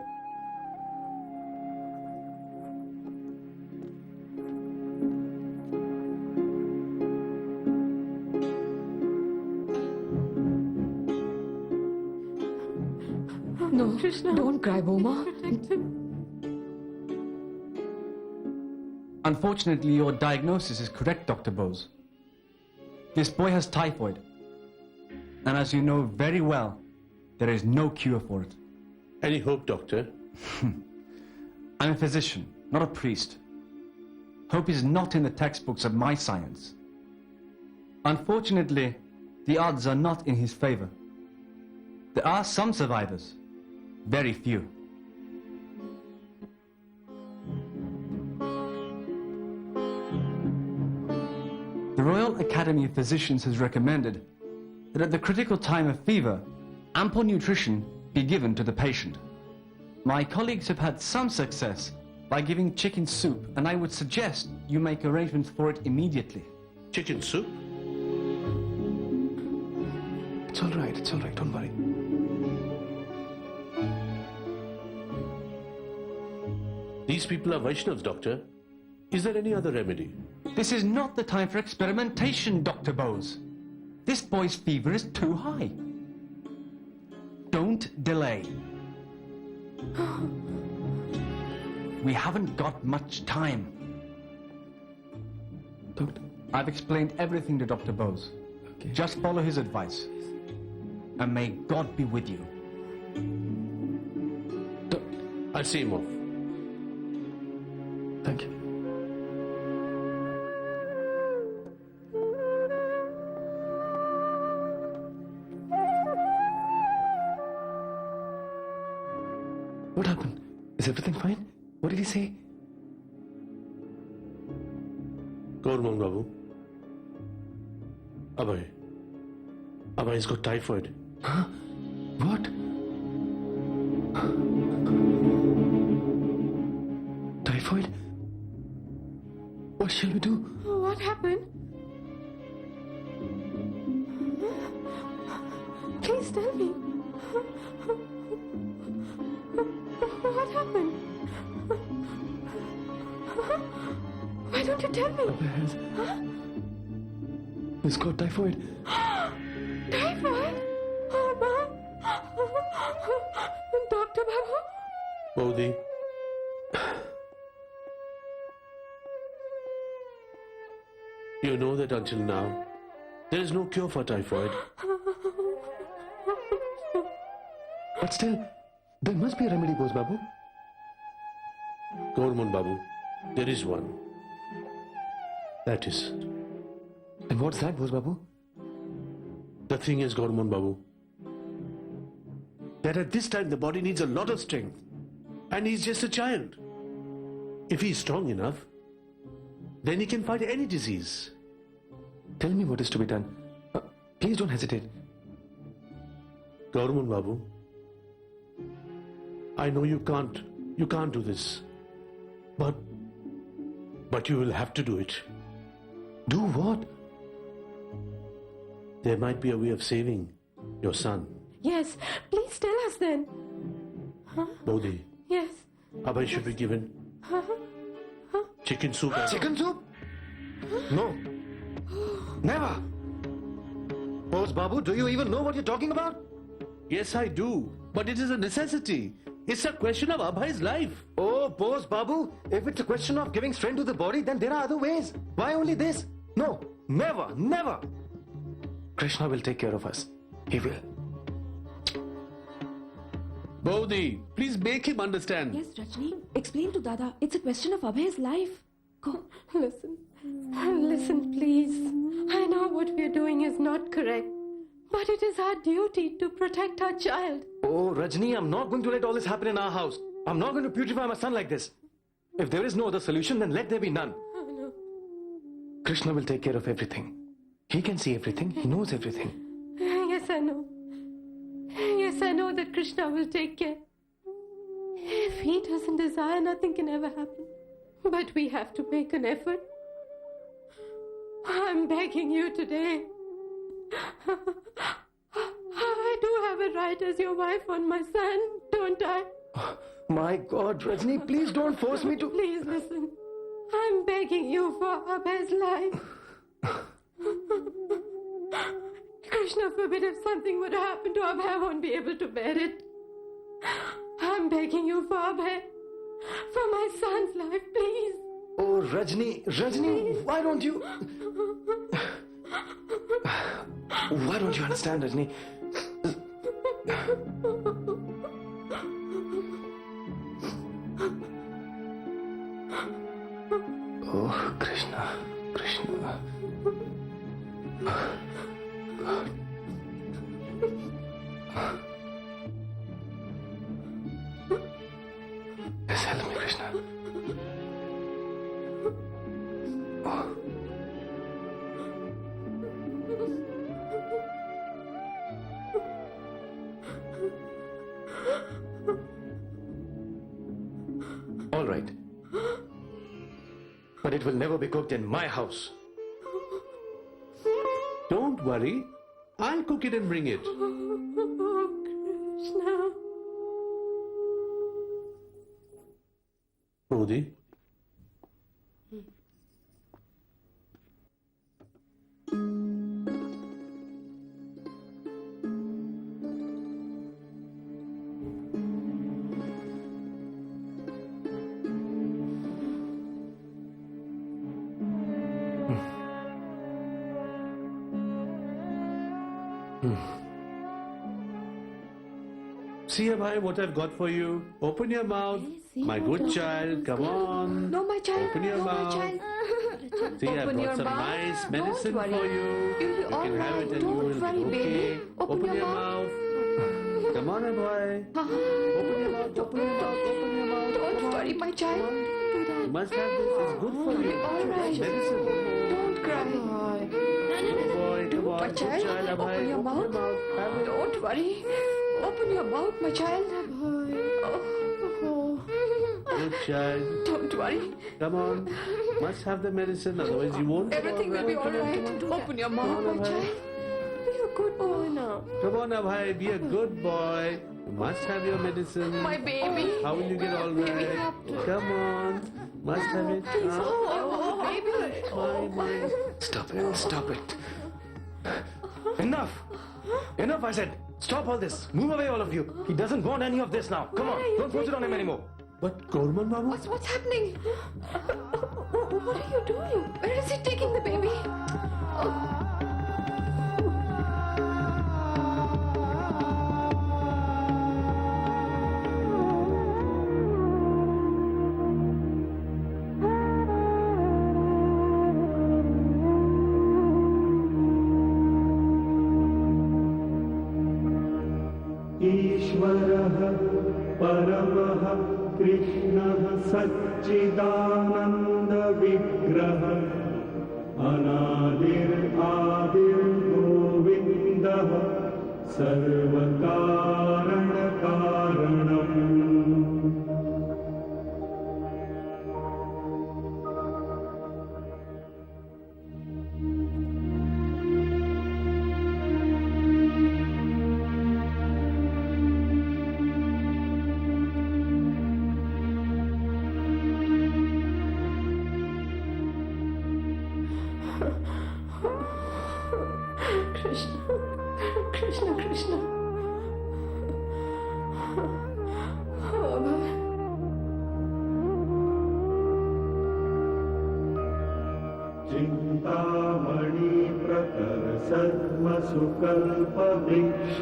S6: No,
S12: Krishna.
S6: don't cry, Boma.
S12: Protect him.
S8: Unfortunately, your diagnosis is correct, Dr. Bose. This boy has typhoid. And as you know very well, there is no cure for it.
S5: Any hope, doctor?
S8: I'm a physician, not a priest. Hope is not in the textbooks of my science. Unfortunately, the odds are not in his favor. There are some survivors, very few. The Royal Academy of Physicians has recommended that at the critical time of fever, ample nutrition be given to the patient. My colleagues have had some success by giving chicken soup, and I would suggest you make arrangements for it immediately.
S5: Chicken soup?
S11: It's all right, don't worry.
S5: These people are Vaishnavs, doctor. Is there any other remedy?
S8: This is not the time for experimentation, Dr. Bose. This boy's fever is too high. Don't delay. We haven't got much time.
S11: Doctor.
S8: I've explained everything to Dr. Bose.
S11: Okay.
S8: Just follow his advice. And may God be with you.
S5: I'll see him off.
S11: Thank you. What happened? Is everything fine? What did he say?
S5: Gormon Babu. Abhay has got typhoid.
S11: Huh? What? Typhoid? What shall we do?
S12: What happened? Please tell me. What happened? Why don't you tell me?
S11: He's got typhoid.
S12: Typhoid? Oh no. Dr. Babu?
S5: Bodhi. You know that until now, there is no cure for typhoid.
S11: But still, there must be a remedy, Bose Babu.
S5: Gormon Babu, there is one. That is.
S11: And what's that, Bose Babu?
S5: The thing is, Gormon Babu, that at this time the body needs a lot of strength. And he's just a child. If he's strong enough, then he can fight any disease.
S11: Tell me what is to be done. Please don't hesitate.
S5: Gormon Babu, I know you can't do this. But you will have to do it.
S11: Do what?
S5: There might be a way of saving your son.
S12: Yes, please tell us then.
S5: Bodhi,
S12: Yes.
S5: Abhay should be given chicken soup.
S11: Chicken soup? No. Never. Bose Babu, do you even know what you're talking about?
S5: Yes, I do. But it is a necessity. It's a question of Abhay's life.
S11: Oh, Bose Babu, if it's a question of giving strength to the body, then there are other ways. Why only this? No, never, never. Krishna will take care of us. He will.
S5: Bodhi, please make him understand.
S6: Yes, Rajni, explain to Dada. It's a question of Abhay's life. Go.
S12: Listen, please. I know what we're doing is not correct. But it is our duty to protect our child.
S11: Oh, Rajni, I'm not going to let all this happen in our house. I'm not going to putrefy my son like this. If there is no other solution, then let there be none.
S12: Oh, no.
S11: Krishna will take care of everything. He can see everything. He knows everything.
S12: Yes, I know. Yes, I know that Krishna will take care. If he doesn't desire, nothing can ever happen. But we have to make an effort. I'm begging you today. I do have a right as your wife on my son, don't I?
S11: My God, Rajni, please don't force me to...
S12: Please listen. I'm begging you for Abhay's life. Krishna forbid if something would happen to Abhay, I won't be able to bear it. I'm begging you for Abhay. For my son's life, please.
S11: Oh, Rajni, why don't you... Why don't you understand, Rajni? Just help me, Krishna. All right. But it will never be cooked in my house.
S5: Don't worry. I'll cook it and bring it.
S12: Krishna.
S5: Prabhuji. See, Abhay, what I've got for you. Open your mouth.
S6: See
S5: My
S6: what
S5: good
S6: I've
S5: child, come on.
S6: No, my child.
S5: Open your
S6: no,
S5: mouth.
S6: my child.
S5: See, I've
S6: Open your
S5: got some
S6: mouth.
S5: nice
S6: Don't
S5: medicine
S6: worry.
S5: for you.
S6: You'll be
S5: You
S6: all
S5: can have
S6: right.
S5: it and
S6: Don't
S5: you will
S6: worry,
S5: be
S6: baby.
S5: okay.
S6: Open your
S5: mouth. Come on, Abhay. Open your mouth. Open your mouth. Open your mouth.
S6: Don't
S5: Come on.
S6: worry, my child.
S5: Come on.
S6: Do that.
S5: You must have this. It's good for you.
S6: All right.
S5: It's medicine.
S6: Don't cry.
S5: Good boy. Come on.
S6: My
S5: Good
S6: child,
S5: child, Abhay.
S6: open your mouth.
S5: Have it.
S6: Don't worry. Open your mouth, my child.
S5: Good child.
S6: Don't worry.
S5: Come on. Must have the medicine, otherwise you won't.
S6: Everything will be all right. Open your mouth, my child. Be a good boy now.
S5: Come on, Abhay. Be a good boy. You must have your medicine.
S6: My baby.
S5: How will you get all right? Come on. Must have it.
S6: Oh, baby.
S5: My.
S11: Stop it. Stop it. Enough. Enough, I said. Stop all this. Move away, all of you. He doesn't want any of this now. Come on. Don't force it on him anymore.
S5: But Gorman Babu?
S6: What's happening? What are you doing? Where is he taking the baby?
S1: ईश्वरः परमः कृष्णः सच्चिदानन्दविग्रहः अनादिर्गोविन्दः सर्वकारणकारणम्
S6: Krishna, Krishna.
S1: चिन्तामणि प्रकर सर्वसुकल्पवृक्ष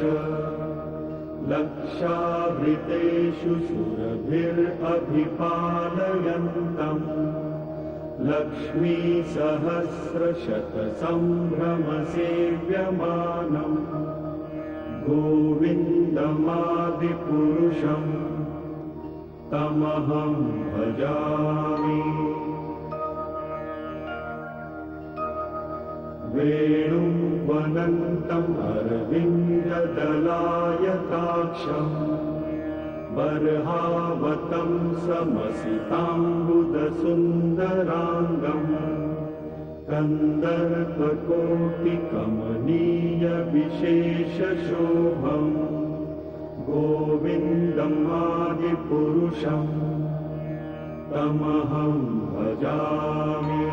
S1: लक्षावृतेषु सुरभिरभिपालयन्तम् लक्ष्मीसहस्रशतसम्भ्रमसेव्यमानम् गोविन्दमादिपुरुषम् तमहं भजामि वेणुं वनन्तम् अरविन्ददलायताक्षम् बर्हावतं समसिताम्बुदसुन्दराङ्गम् कन्दर्पकोटिकमनीयविशेषशोभम् गोविन्दमादिपुरुषम् तमहं भजामि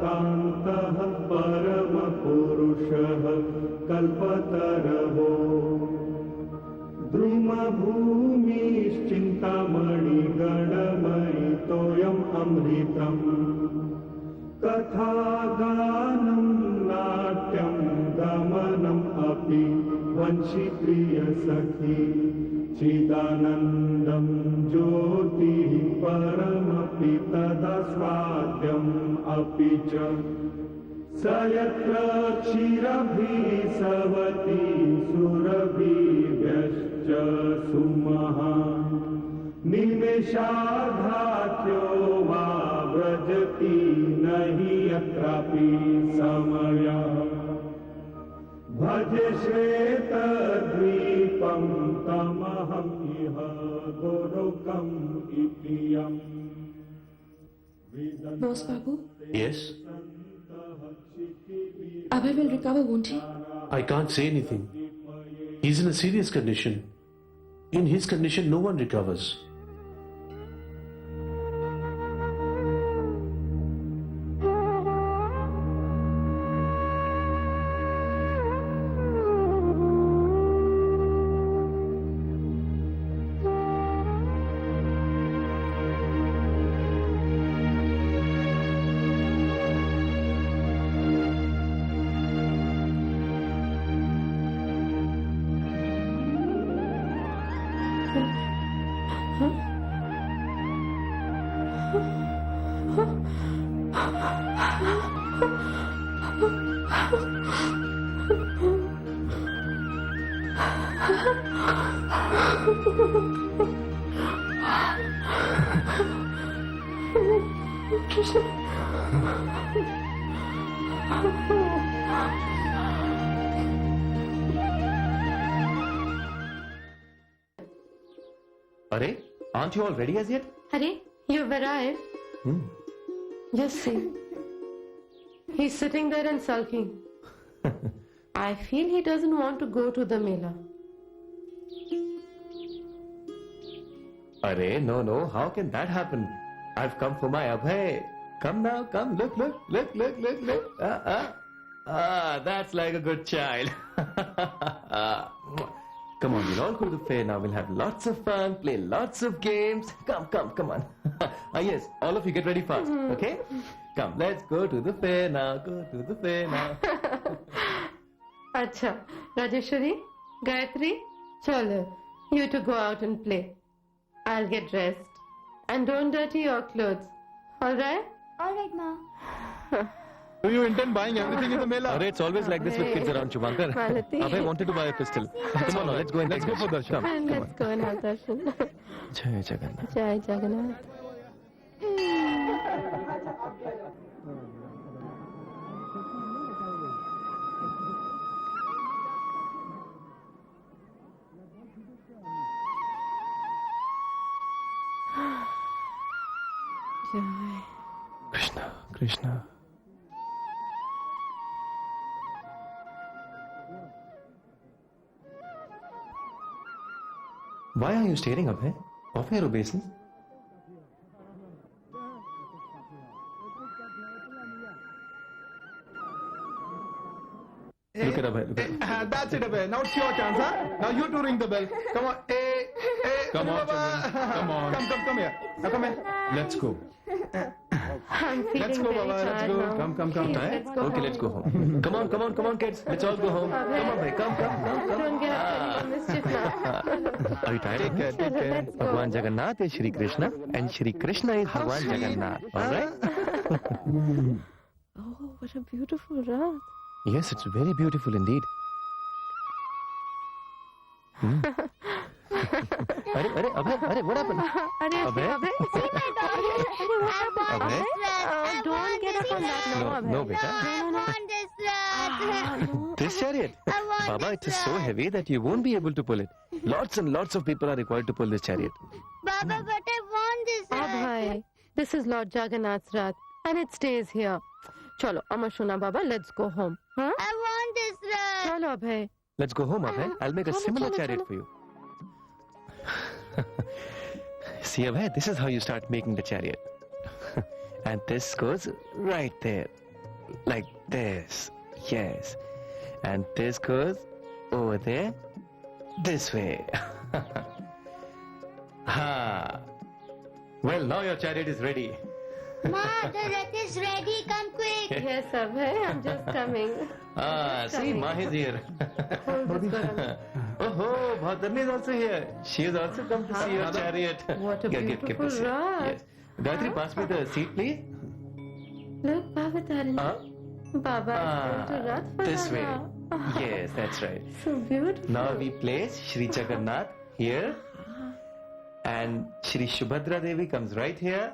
S1: कान्तः परमपुरुषः कल्पतरवो द्रुमभूमिश्चिन्तामणिगणमयि तोयम् अमृतम् कथागानं नाट्यं गमनम् अपि वंशीप्रियसखी चिदानन्दं ज्योतिः परमपि तदा स्वाद्यम् अपि च स यत्र क्षीरभिः सवति सुरभिभ्यश्च सुमहान् निमेषार्धात्यो वा व्रजति नहि यत्रापि समयः भजे श्वेतद्वीपं तमहम् इह गोलोकम् इति यम्
S12: Boss Babu,
S5: Yes?
S12: Abhay will recover, won't he?
S5: I can't say anything. He's in a serious condition. In his condition, no one recovers.
S11: Arey, aren't you all ready as yet?
S12: Hare, you've arrived. Just see. He's sitting there and sulking. I feel he doesn't want to go to the Mela.
S11: Arey, no, how can that happen? I've come for my Abhay. Come now, come, look. That's like a good child. Come on, we'll all go to the fair now. We'll have lots of fun, play lots of games. Come on. Yes, all of you get ready fast, okay? Come, let's go to the fair now.
S12: Acha, Rajeshwari, Gayatri, chalo, you two go out and play. I'll get dressed. And don't dirty your clothes. Alright?
S10: Alright, Ma.
S9: Do you intend buying everything in the Mela?
S11: Arey, it's always like this with kids around, Shubhankar.
S12: Malati.
S11: Abhay wanted to buy a pistol. Come on now, let's go and
S9: Let's go for darshan.
S12: And let's go and have darshan.
S11: Jai Jagannath.
S12: Jai Jagannath. Jai.
S11: Krishna. Why are you staring up, Off your obeisance? Look at Abhay, look at
S9: That's it, Abhay. Now it's your chance, huh? Now you two ring the bell. Come on.
S5: Come on,
S9: Baba.
S5: children. Come on.
S9: Come here. Now come here.
S5: Let's go.
S12: I'm feeling
S9: Let's go,
S12: very
S9: Baba. Let's
S12: tired
S9: go.
S12: now.
S9: Come.
S12: Please,
S11: Aye?
S12: let's go
S11: Okay,
S12: home.
S11: let's go home. Come on, kids. Let's all go home. Come on, Abhay. Come.
S12: Don't get up to any more mischief now.
S11: Are you tired? Take care.
S12: Chalo, let's go.
S11: Bhagwan Jagannath is Shri Krishna and Shri Krishna is Bhagwan Jagannath. Alright?
S12: Oh, what a beautiful Rath.
S11: Yes, it's very beautiful indeed. Arey, what happened? Abhay?
S10: See my daughter. I want
S11: Abhay?
S10: this rat.
S12: Don't get up on that. No,
S11: No,
S12: Abhay.
S11: beta.
S10: I want this rat.
S11: This chariot?
S10: I want
S11: Baba, it
S10: this
S11: is so
S10: rat.
S11: heavy that you won't be able to pull it. Lots and lots of people are required to pull this chariot.
S10: Baba, but I want this rat.
S12: Abhay, this is Lord Jagannath's Rath and it stays here. Chalo, Amashuna Baba, let's go home. Huh?
S10: I want this rat.
S12: Chalo, Abhay.
S11: Let's go home, Abhay. I'll make a
S12: Chalo,
S11: similar
S12: chalo,
S11: chariot
S12: chalo.
S11: for you. See, Abhay, this is how you start making the chariot. And this goes right there. Like this. Yes. And this goes over there. This way. Ha. Well, now your chariot is ready.
S10: Ma, the rath is ready. Come quick.
S12: Yes, Abhay, I'm just coming.
S11: See, Ma is here. Oh, Bhadarni is also here. She has also come to see your chariot.
S12: What a
S11: Give
S12: beautiful
S11: the seat.
S12: rath.
S11: Yes. Gayatri, pass me the seat, please.
S12: Look, Baba Tarini. Baba is going to Rath
S11: This way.
S12: Banana.
S11: Yes, that's right.
S12: So beautiful.
S11: Now we place Shri Jagannath here. And Shri Subhadra Devi comes right here.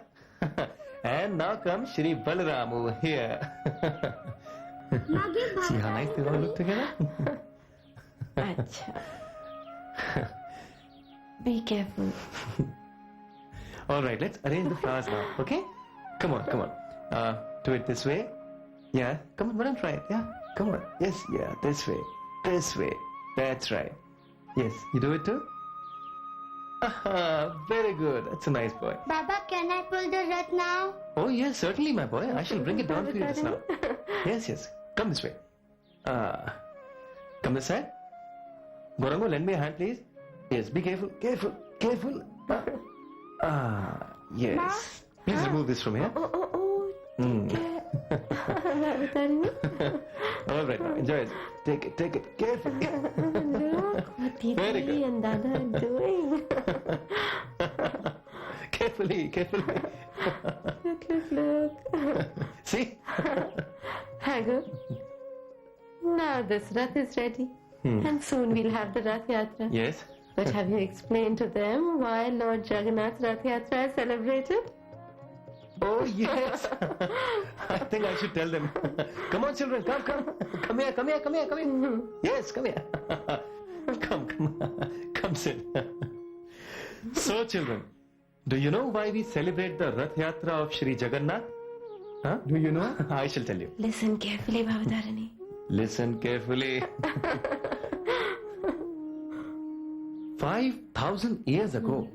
S11: And now comes Shri Balaram over here. See how nice they all look together?
S12: Acha. Be careful.
S11: All right, let's arrange the flowers now, okay? Come on. Do it this way. Yeah, come on, madam, try it. Yeah, come on. Yes, yeah, this way. That's right. Yes, you do it too? Aha, very good. That's a nice boy.
S10: Baba, can I pull the rath now?
S11: Oh, yes, certainly, my boy. I shall bring it down for you just now. Yes. Come this way. Come this side. Gorango, lend me a hand, please. Yes, be careful. Yes. Please remove this from here.
S12: Oh. Baba Tarini.
S11: All right, now enjoy it. Take it carefully.
S12: Look what
S11: Very good.
S12: Didi and Dada are doing.
S11: Carefully.
S12: Look.
S11: See?
S12: Hago. Now this Rath is ready. And soon we'll have the Rath Yatra.
S11: Yes.
S12: But have you explained to them why Lord Jagannath's Rath Yatra is celebrated?
S11: Oh, yes. I think I should tell them. Come on, children. Come here. Yes, come here. Come sit. So, children, do you know why we celebrate the Rath Yatra of Shri Jagannath? Huh? Do you know? I shall tell you.
S12: Listen carefully, Baba Tarini.
S11: Listen carefully. 5,000 years ago,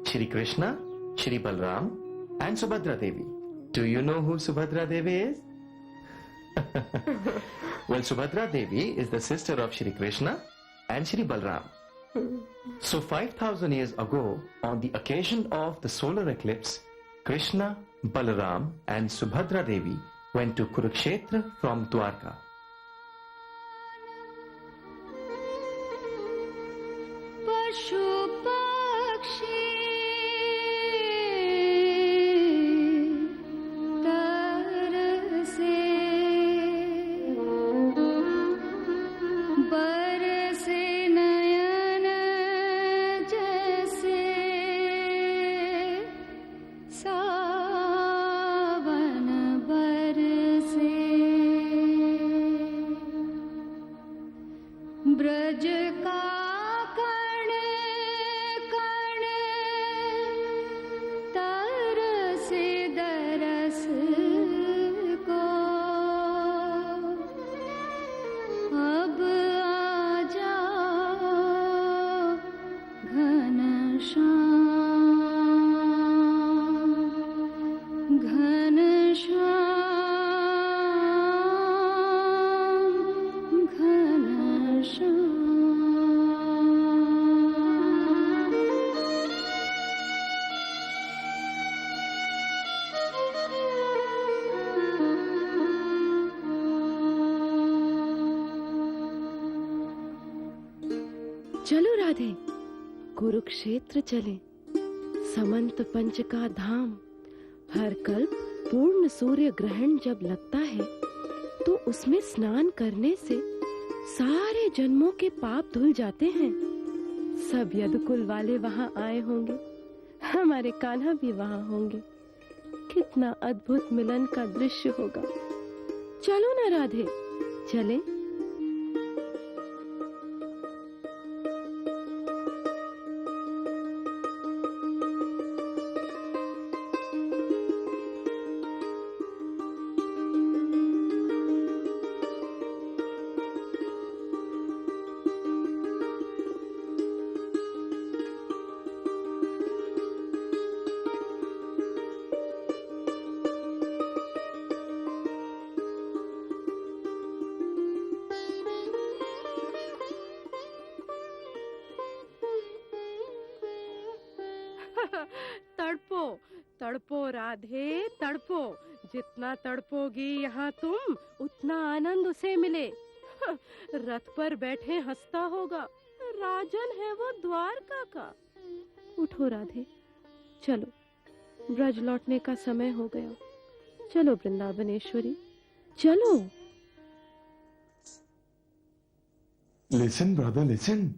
S11: Shri Krishna, Shri Balram, and Subhadra Devi. Do you know who Subhadra Devi is? Well, Subhadra Devi is the sister of Shri Krishna and Shri Balram. So 5,000 years ago, on the occasion of the solar eclipse, Krishna, Balaram, and Subhadra Devi went to Kurukshetra from Dwarka.
S10: Pashu Pakshi Tarse Barse Nayan Jaise Savan Barse Braj Ka
S12: चलो राधे, कुरुक्षेत्र चले। समंत पंच का धाम। हर कल्प पूर्ण सूर्य ग्रहण जब लगता है तो उसमें स्नान करने से सारे जन्मों के पाप धुल जाते हैं। सब यदुकुल वाले वहां आए होंगे, हमारे कान्हा भी वहां होंगे। कितना अद्भुत मिलन का दृश्य होगा। चलो ना राधे, चले। तड़पो राधे तड़पो, जितना तड़पोगी यहाँ तुम उतना आनंद उसे मिले। रथ पर बैठे हंसता होगा, राजन है वो द्वारका का। उठो राधे, चलो ब्रज लौटने का समय हो गया। चलो वृंदावनेश्वरी, चलो।
S2: Listen, brother, listen.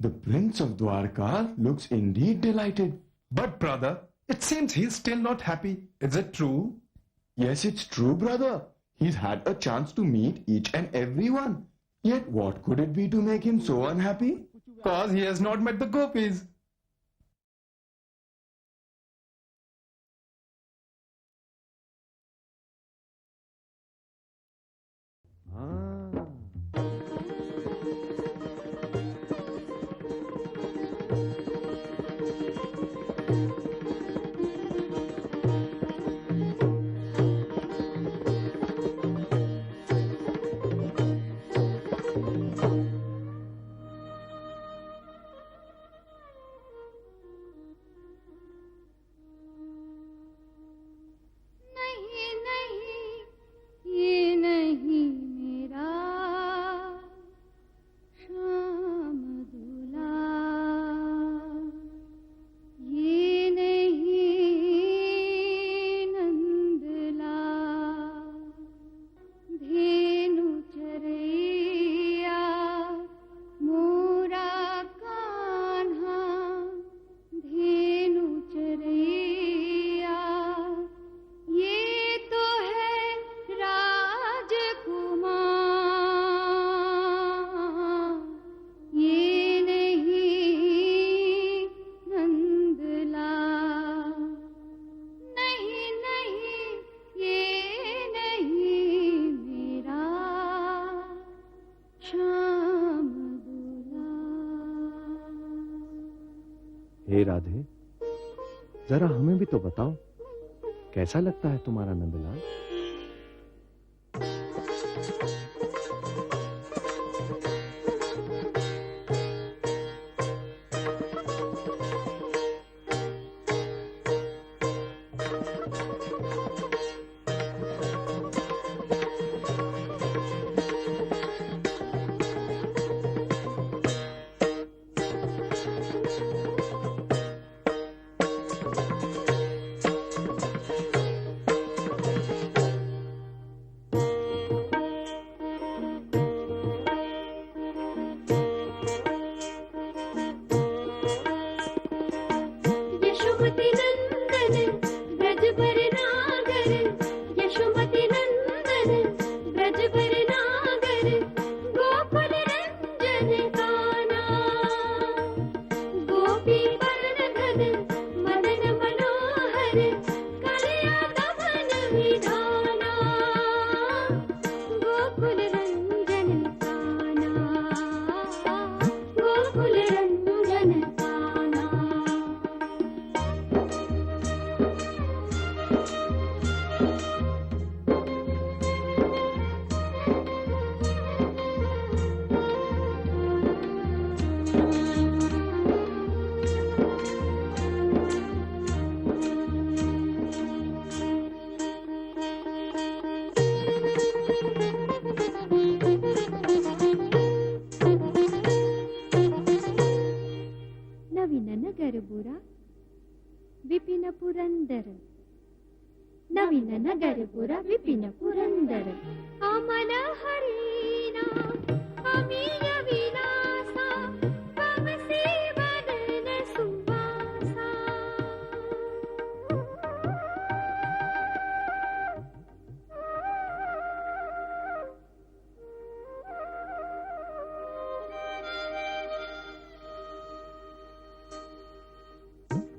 S2: The Prince of Dwarka looks indeed delighted.
S9: But brother, it seems he's still not happy. Is it true?
S2: Yes, it's true, brother. He's had a chance to meet each and every one. Yet what could it be to make him so unhappy?
S9: Cause he has not met the gopis.
S11: हे राधे, जरा हमें भी तो बताओ, कैसा लगता है तुम्हारा नंदलाल?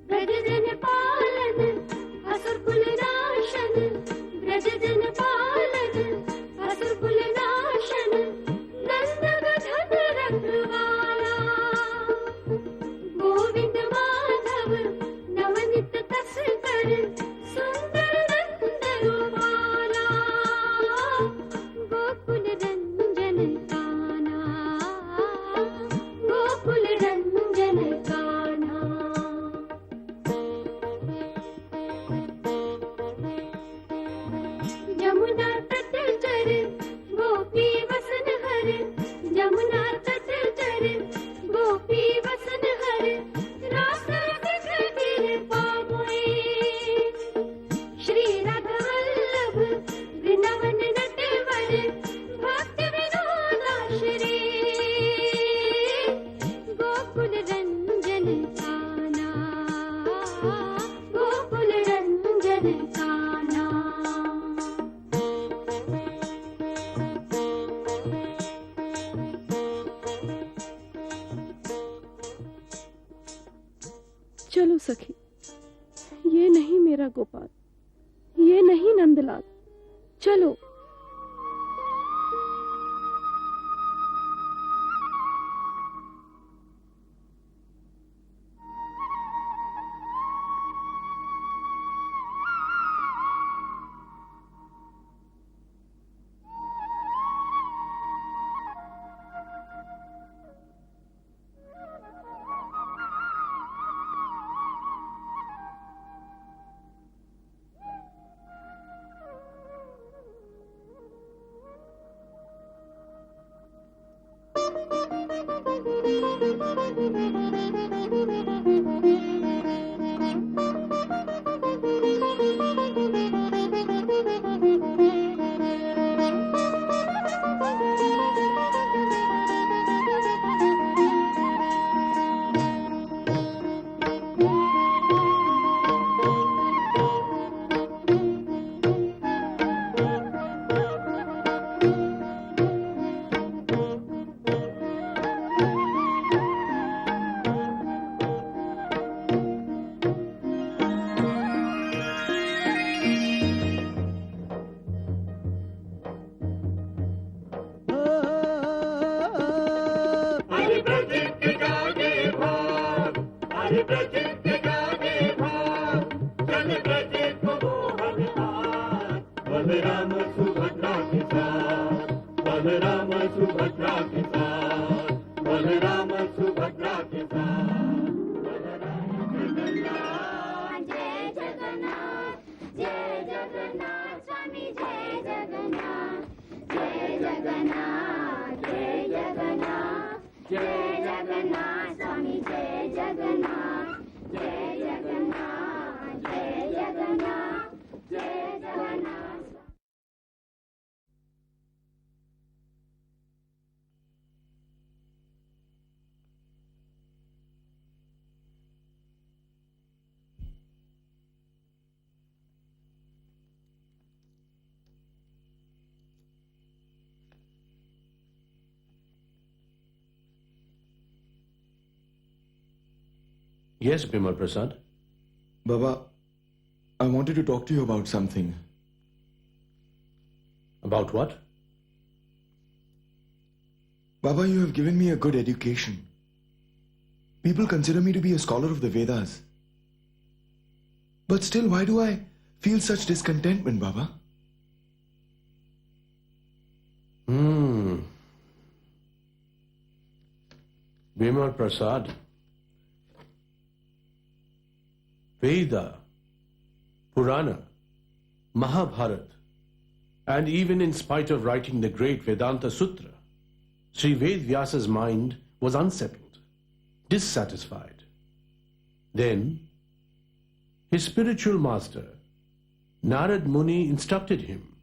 S10: ब्रज जन पालन असुर कुल नाशन,
S12: सखी, ये नहीं मेरा गोपाल, ये नहीं नंदलाल। चलो।
S1: बलराम सुभद्रा के साथ, बलराम सुभद्रा के साथ, बलराम सुभद्रा के साथ।
S10: जय जगन्नाथ, जय जगन्नाथ स्वामी, जय जगन्नाथ, जय जगन्नाथ, जय जगन्नाथ, जय जगन्नाथ स्वामी, जय जगन्नाथ, जय जगन्नाथ, जय जगन्नाथ, जय Jagannath.
S5: Yes, Bimal Prasad.
S2: Baba, I wanted to talk to you about something.
S5: About what?
S2: Baba, you have given me a good education. People consider me to be a scholar of the Vedas. But still, why do I feel such discontentment, Baba?
S5: Bimal Prasad. Veda, Purana, Mahabharata, and even in spite of writing the great Vedanta Sutra, Sri Ved Vyasa's mind was unsettled, dissatisfied. Then, his spiritual master, Narad Muni, instructed him,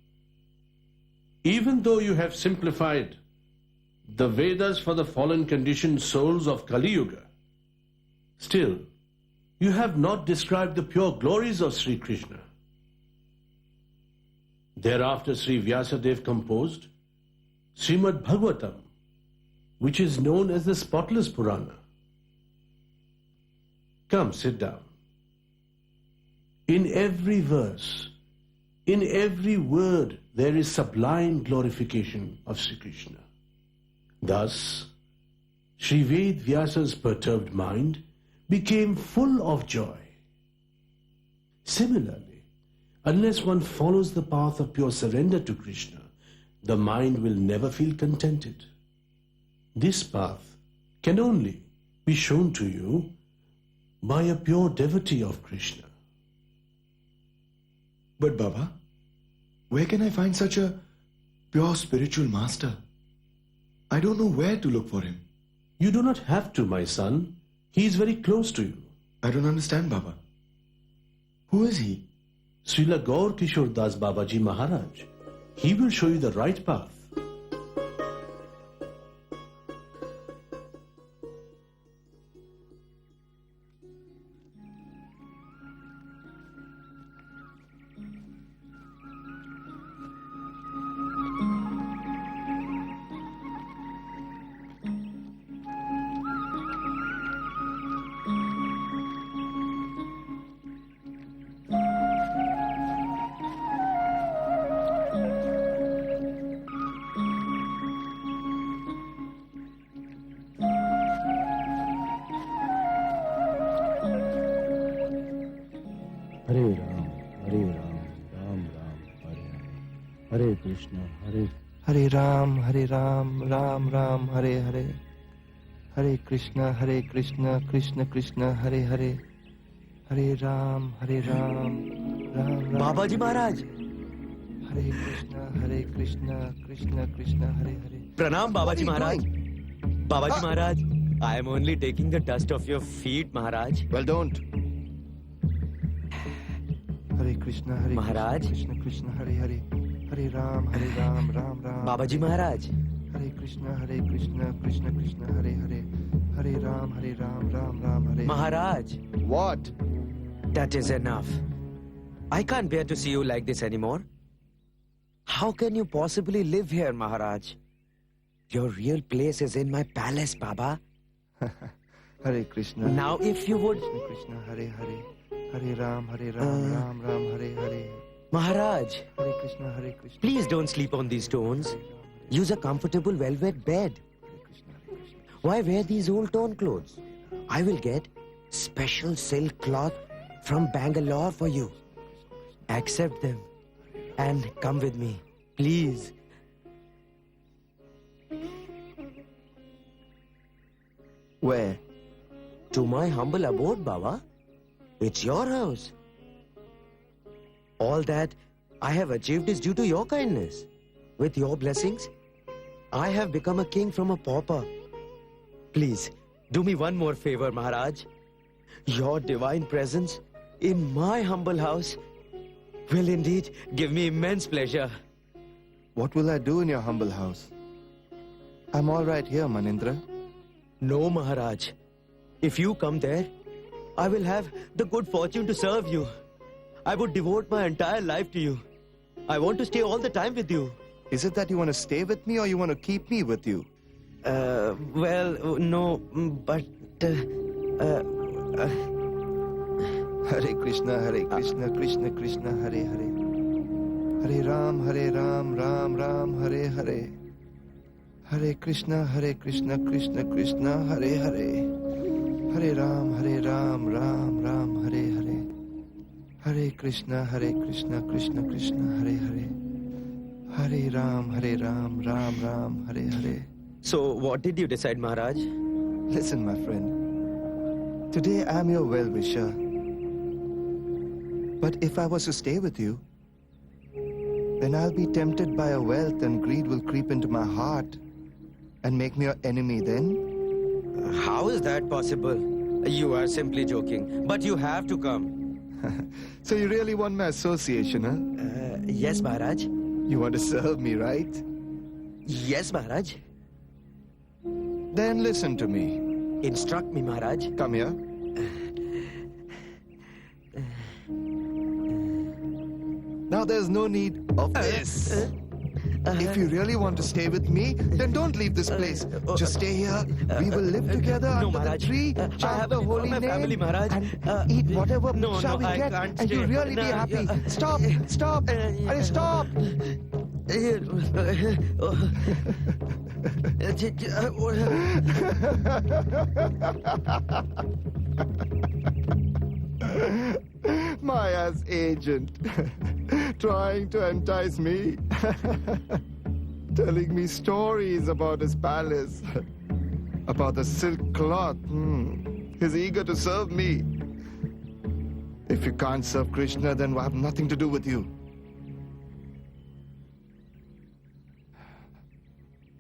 S5: even though you have simplified the Vedas for the fallen conditioned souls of Kali Yuga, still, you have not described the pure glories of Sri Krishna. Thereafter, Sri Vyasadeva composed Srimad Bhagavatam, which is known as the Spotless Purana. Come, sit down. In every verse, in every word, there is sublime glorification of Sri Krishna. Thus, Sri Ved Vyasa's perturbed mind became full of joy. Similarly, unless one follows the path of pure surrender to Krishna, the mind will never feel contented. This path can only be shown to you by a pure devotee of Krishna.
S2: But Baba, where can I find such a pure spiritual master? I don't know where to look for him.
S5: You do not have to, my son. He is very close to you.
S2: I don't understand, Baba. Who is he?
S5: Srila Gaur Kishore Das Babaji Maharaj. He will show you the right path.
S11: Krishna, Hare Ram, Ram Ram, Hare Hare. Hare Krishna, Krishna Krishna, Hare Hare. Hare Ram, Ram Ram.
S13: Baba Ji Maharaj.
S11: Hare Krishna, Krishna Krishna, Hare Hare.
S13: Pranam Baba Ji
S4: What are you
S13: Maharaj. Baba Ji Maharaj, I am only taking the dust off your feet, Maharaj.
S4: Well, don't.
S11: Hare Krishna,
S13: Maharaj.
S11: Krishna Krishna, Hare Hare. Hare Ram, Ram Ram.
S13: Baba Ji Maharaj.
S11: Hare Krishna, Krishna Krishna, Hare Hare. Hare Ram, Ram Hare.
S13: Maharaj,
S4: What?
S13: that is enough. I can't bear to see you like this anymore. How can you possibly live here, Maharaj? Your real place is in my palace, Baba.
S11: Hare Krishna.
S13: Now, if you would...
S11: Krishna, Hare Hare. Hare Ram, Ram Hare Hare.
S13: Maharaj,
S11: Hare Krishna, Krishna.
S13: please don't sleep on these stones. Use a comfortable velvet bed. Why wear these old torn clothes? I will get special silk cloth from Bangalore for you. Accept them and come with me, please.
S11: Where?
S13: To my humble abode, Baba. It's your house. All that I have achieved is due to your kindness. With your blessings, I have become a king from a pauper. Please, do me one more favor, Maharaj. Your divine presence in my humble house will indeed give me immense pleasure.
S11: What will I do in your humble house? I'm all right here, Manindra.
S13: No, Maharaj. If you come there, I will have the good fortune to serve you. I would devote my entire life to you. I want to stay all the time with you.
S11: Is it that you want to stay with me or you want to keep me with you?
S13: Well, no, but...
S11: Hare Krishna, Krishna Krishna, Hare Hare. Hare Ram, Ram Hare Hare. Hare Krishna, Krishna Krishna, Hare Hare. Hare Ram, Ram Hare Hare. Hare Krishna, Krishna Krishna, Hare Hare. Hare Ram, Ram Hare Hare.
S13: So, what did you decide, Maharaj?
S11: Listen, my friend. Today I'm your well-wisher. But if I was to stay with you, then I'll be tempted by a wealth and greed will creep into my heart and make me your enemy then.
S13: How is that possible? You are simply joking, but you have to come.
S11: So you really want my association, huh?
S13: Yes, Maharaj.
S11: You want to serve me, right?
S13: Yes, Maharaj.
S11: Then listen to me.
S13: Instruct me, Maharaj.
S11: Come here. Now there's no need of this. If you really want to stay with me, then don't leave this place. Just stay here. We will live together under
S13: Maharaj.
S11: the tree, chant the holy
S13: my
S11: name,
S13: family, Maharaj.
S11: and eat whatever
S13: no,
S11: shall we
S13: I
S11: get,
S13: can't
S11: and you
S13: stay.
S11: really be
S13: No,
S11: happy. Stop! Hurry, stop! Maya's agent, trying to entice me, telling me stories about his palace, about the silk cloth. He's eager to serve me. If you can't serve Krishna, then we'll have nothing to do with you.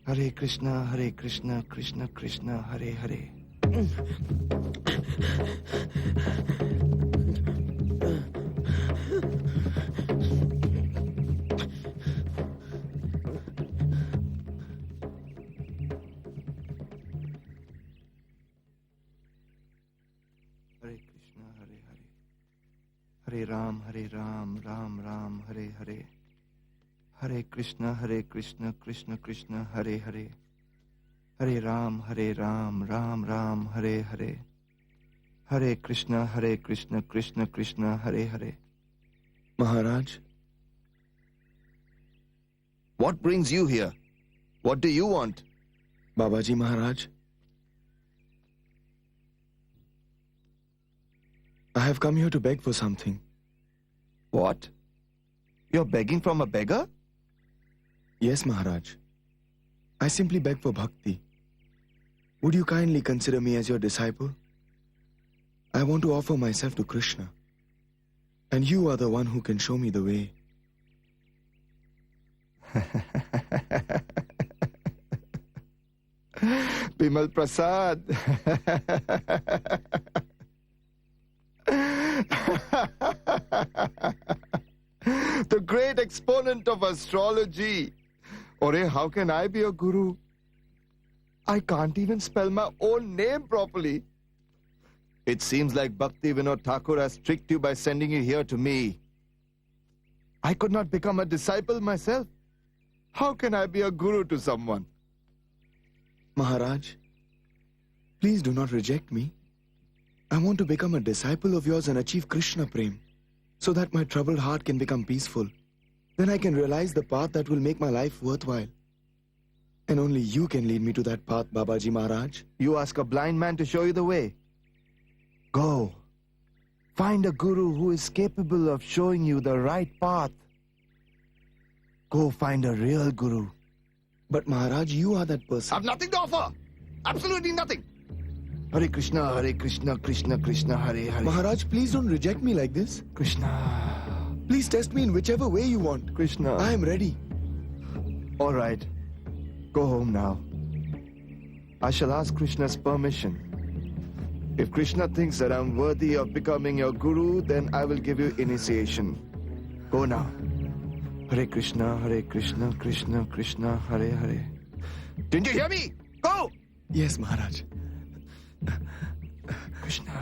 S11: Hare Krishna, Krishna Krishna, Hare Hare. Hare Krishna, Hare Hare. Hare Ram, Ram Ram, Hare Hare. Hare Krishna, Krishna Krishna, Hare Hare. Hare Ram, Ram Ram, Hare Hare. Hare Krishna, Krishna Krishna, Hare Hare.
S4: Maharaj, what brings you here? What do you want?
S2: Babaji Maharaj, I have come here to beg for something.
S11: What? You're begging from a beggar?
S2: Yes, Maharaj. I simply beg for bhakti. Would you kindly consider me as your disciple? I want to offer myself to Krishna. And you are the one who can show me the way.
S9: Bimal Prasad. The great exponent of astrology. Ore, how can I be a guru? I can't even spell my own name properly. It seems like Bhakti Vinod Thakur has tricked you by sending you here to me. I could not become a disciple myself. How can I be a guru to someone?
S2: Maharaj, please do not reject me. I want to become a disciple of yours and achieve Krishna Prem, so that my troubled heart can become peaceful. Then I can realize the path that will make my life worthwhile. And only you can lead me to that path, Babaji Maharaj.
S9: You ask a blind man to show you the way. Go. Find a guru who is capable of showing you the right path. Go find a real guru.
S2: But Maharaj, you are that person.
S9: I've nothing to offer. Absolutely nothing. Hare Krishna, Krishna Krishna, Hare Hare.
S2: Maharaj, please don't reject me like this.
S9: Krishna.
S2: Please test me in whichever way you want.
S9: Krishna.
S2: I am ready.
S9: All right. Go home now. I shall ask Krishna's permission. If Krishna thinks that I'm worthy of becoming your guru, then I will give you initiation. Go now. Hare Krishna, Krishna Krishna, Hare Hare. Didn't you hear me? Go!
S2: Yes, Maharaj.
S9: Krishna.